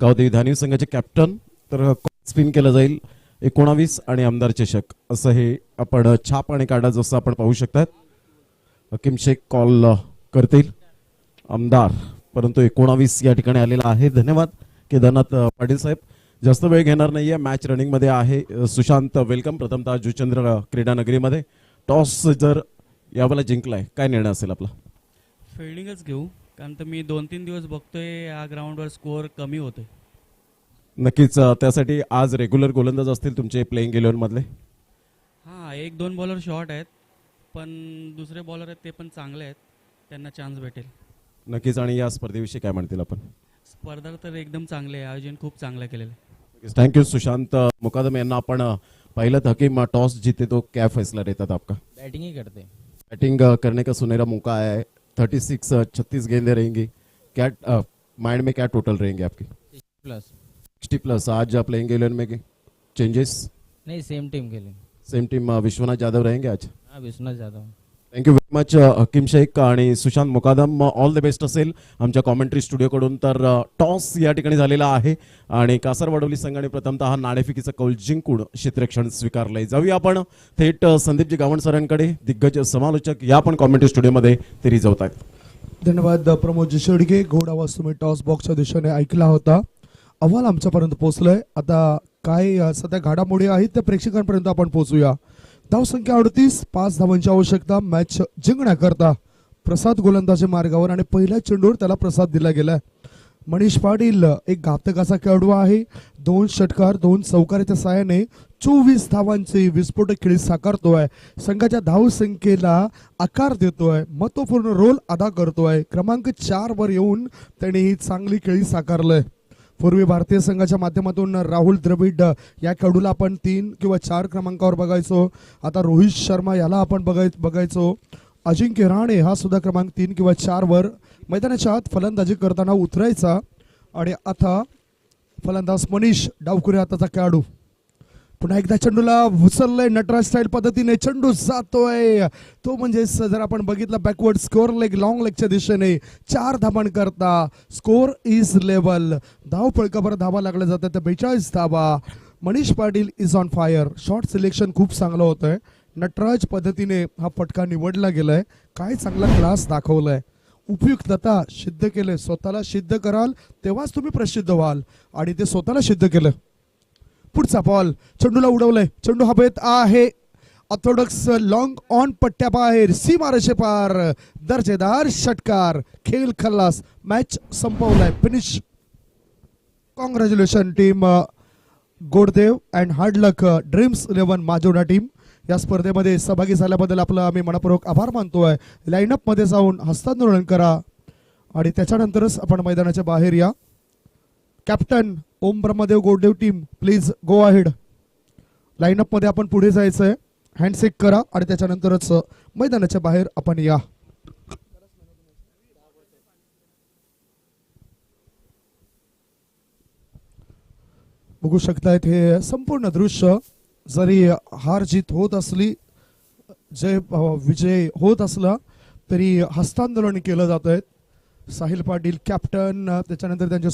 Speaker 3: गावदेवी धानिव संघाचे कॅप्टन. तर स्पिन केलं जाईल 19 आणि आमदार चषक असं हे आपण छाप आणि काढा जसं आपण पाहू शकतात. हकीम शेख कॉल करतील आमदार, परंतु 19 या ठिकाणी आलेला आहे. धन्यवाद केदारनाथ पाटील साहेब. जास्त वेळ घेणार नाहीये. मॅच रनिंग मध्ये आहे. सुशांत वेलकम प्रथमतः जुचंद्र क्रीडा नगरीमध्ये. टॉस जर यावेळेला जिंकलाय, काय निर्णय असेल आपला?
Speaker 4: फिल्डिंगच घेऊ, कारण तर मी 2-3 दिवस बघतोय या ग्राउंडवर स्कोअर कमी होतोय.
Speaker 3: नक्कीच त्यासाठी आज रेग्युलर गोलंदाज असतील तुमचे प्लेइंग 11 मधले.
Speaker 4: हां, 1-2 बॉलर शॉर्ट आहेत, पण दुसरे बॉलर आहेत ते पण चांगले आहेत, त्यांना चान्स भेटेल.
Speaker 3: नक्कीच. आणि या स्पर्धेविषयी काय म्हणतील आपण?
Speaker 4: स्पर्धा तर एकदम चांगले आहे, आयोजन खूप चांगलं केलेलं आहे.
Speaker 3: थैंक यू सुशांत मुकादम यांना आपण पाहिलं था कि टॉस जीते तो क्या फैसला रहता था आपका?
Speaker 5: बैटिंग ही करते हैं।
Speaker 3: बैटिंग करने का सुनहरा मौका आया है. 36 गेंदें रहेंगी. क्या माइंड में क्या टोटल रहेंगे आपकी? 60 प्लस. आज प्लेइंग 11 में चेंजेस?
Speaker 5: नहीं, सेम टीम के लिए।
Speaker 3: Same team. विश्वनाथ जाधव रहेंगे आज.
Speaker 5: हाँ, Vishwanath Jadhav.
Speaker 3: Thank you very much Hakim Shaikh आणि Sushant Mukadam. All the best असेल आमच्या कॉमेंट्री स्टुडिओकडून. तर टॉस या ठिकाणी झालेला आहे आणि कासारवडवली संघाने प्रथमतः नाणेफेकीचा कौल जिंकून क्षेत्ररक्षण स्वीकारलंय. जाऊया आपण थेट संदीपजी गावण सरांकडे. दिग्गज समालोचक या पण कॉमेंट्री स्टुडिओमध्ये ते रिझवत आहेत.
Speaker 1: धन्यवाद प्रमोद शेडगे. घोड आवाज तुम्ही टॉस बॉक्सच्या दिशेने ऐकला होता. अहवाल आमच्यापर्यंत पोहोचलाय. आता काय सध्या घडामोडी आहेत त्या प्रेक्षकांपर्यंत आपण पोहोचूया. धावसंख्या 38, 5 धावांची आवश्यकता मॅच जिंकण्याकरता. प्रसाद गोलंदाजी मार्गावर आणि पहिल्या चेंडूवर त्याला प्रसाद दिला गेलाय. मनीष पाटील एक घातकाचा खेळाडू आहे. 2 षटकार 2 चौकाराच्या साहाय्याने 24 धावांची विस्फोटक खेळी साकारतोय. संघाच्या धावसंख्येला आकार देतोय. महत्वपूर्ण रोल अदा करतोय. क्रमांक 4 वर येऊन त्याने ही चांगली खेळी साकारलंय. पूर्वी भारतीय संघाच्या माध्यमातून राहुल द्रविड या खेळाडूला आपण 3 किंवा 4 क्रमांकावर बघायचो. आता रोहित शर्मा याला आपण बघायचो. अजिंक्य राणे हा सुद्धा क्रमांक 3 किंवा 4 वर मैदानाच्या आत फलंदाजी करताना उतरायचा. आणि आता फलंदाज मनीष डावखुरे हाताचा खेळाडू पुन्हा एकदा चेंडूला उचललंय. नटराज स्टाईल पद्धतीने चेंडू जातोय. तो म्हणजे जर आपण बघितलं बॅकवर्ड स्कोअर लेग लॉंग लेगच्या दिशेने 4 धावां करता स्कोअर इज लेवल. धाव फळकावर धावा लागल्या जातात 42 धावा. Manish Patil is on fire. Shot selection खूप चांगलं होतंय. नटराज पद्धतीने हा फटका निवडला गेलाय. काय चांगला क्लास दाखवलाय. उपयुक्तता सिद्ध केले. स्वतःला सिद्ध कराल तेव्हाच तुम्ही प्रसिद्ध व्हाल आणि ते स्वतःला सिद्ध केलं. पुढचा बॉल चेंडूला उडवलंय. चेंडू हवेत आहे. ऑर्थोडॉक्स लॉंग ऑन पट्ट्या बाहेर सीमारेषे पार. दर्जेदार षटकार. खेळ खल्लास. मॅच संपवलाय. Finish. Congratulation team Goddev and hard luck dreams 11 माजोडा टीम. या स्पर्धेमध्ये सहभागी झाल्याबद्दल आपलं आम्ही मनपूर्वक आभार मानतोय. लाईनअप मध्ये जाऊन हस्तांदोलन करा आणि त्याच्यानंतरच आपण मैदानाच्या बाहेर या. Captain Om Brahmadev Goddev team please go ahead. Lineup मध्ये आपण पुढे जायचंय. हँडशेक करा आणि त्याच्यानंतरच मैदानाच्या बाहेर आपण या. बघू शकतायत हे संपूर्ण दृश्य. जरी हार जीत होत असली, विजय होत असला तरी हस्तांदोलन केलं जात आहे. साहिल पाटील कॅप्टन, त्याच्यानंतर त्यांच्या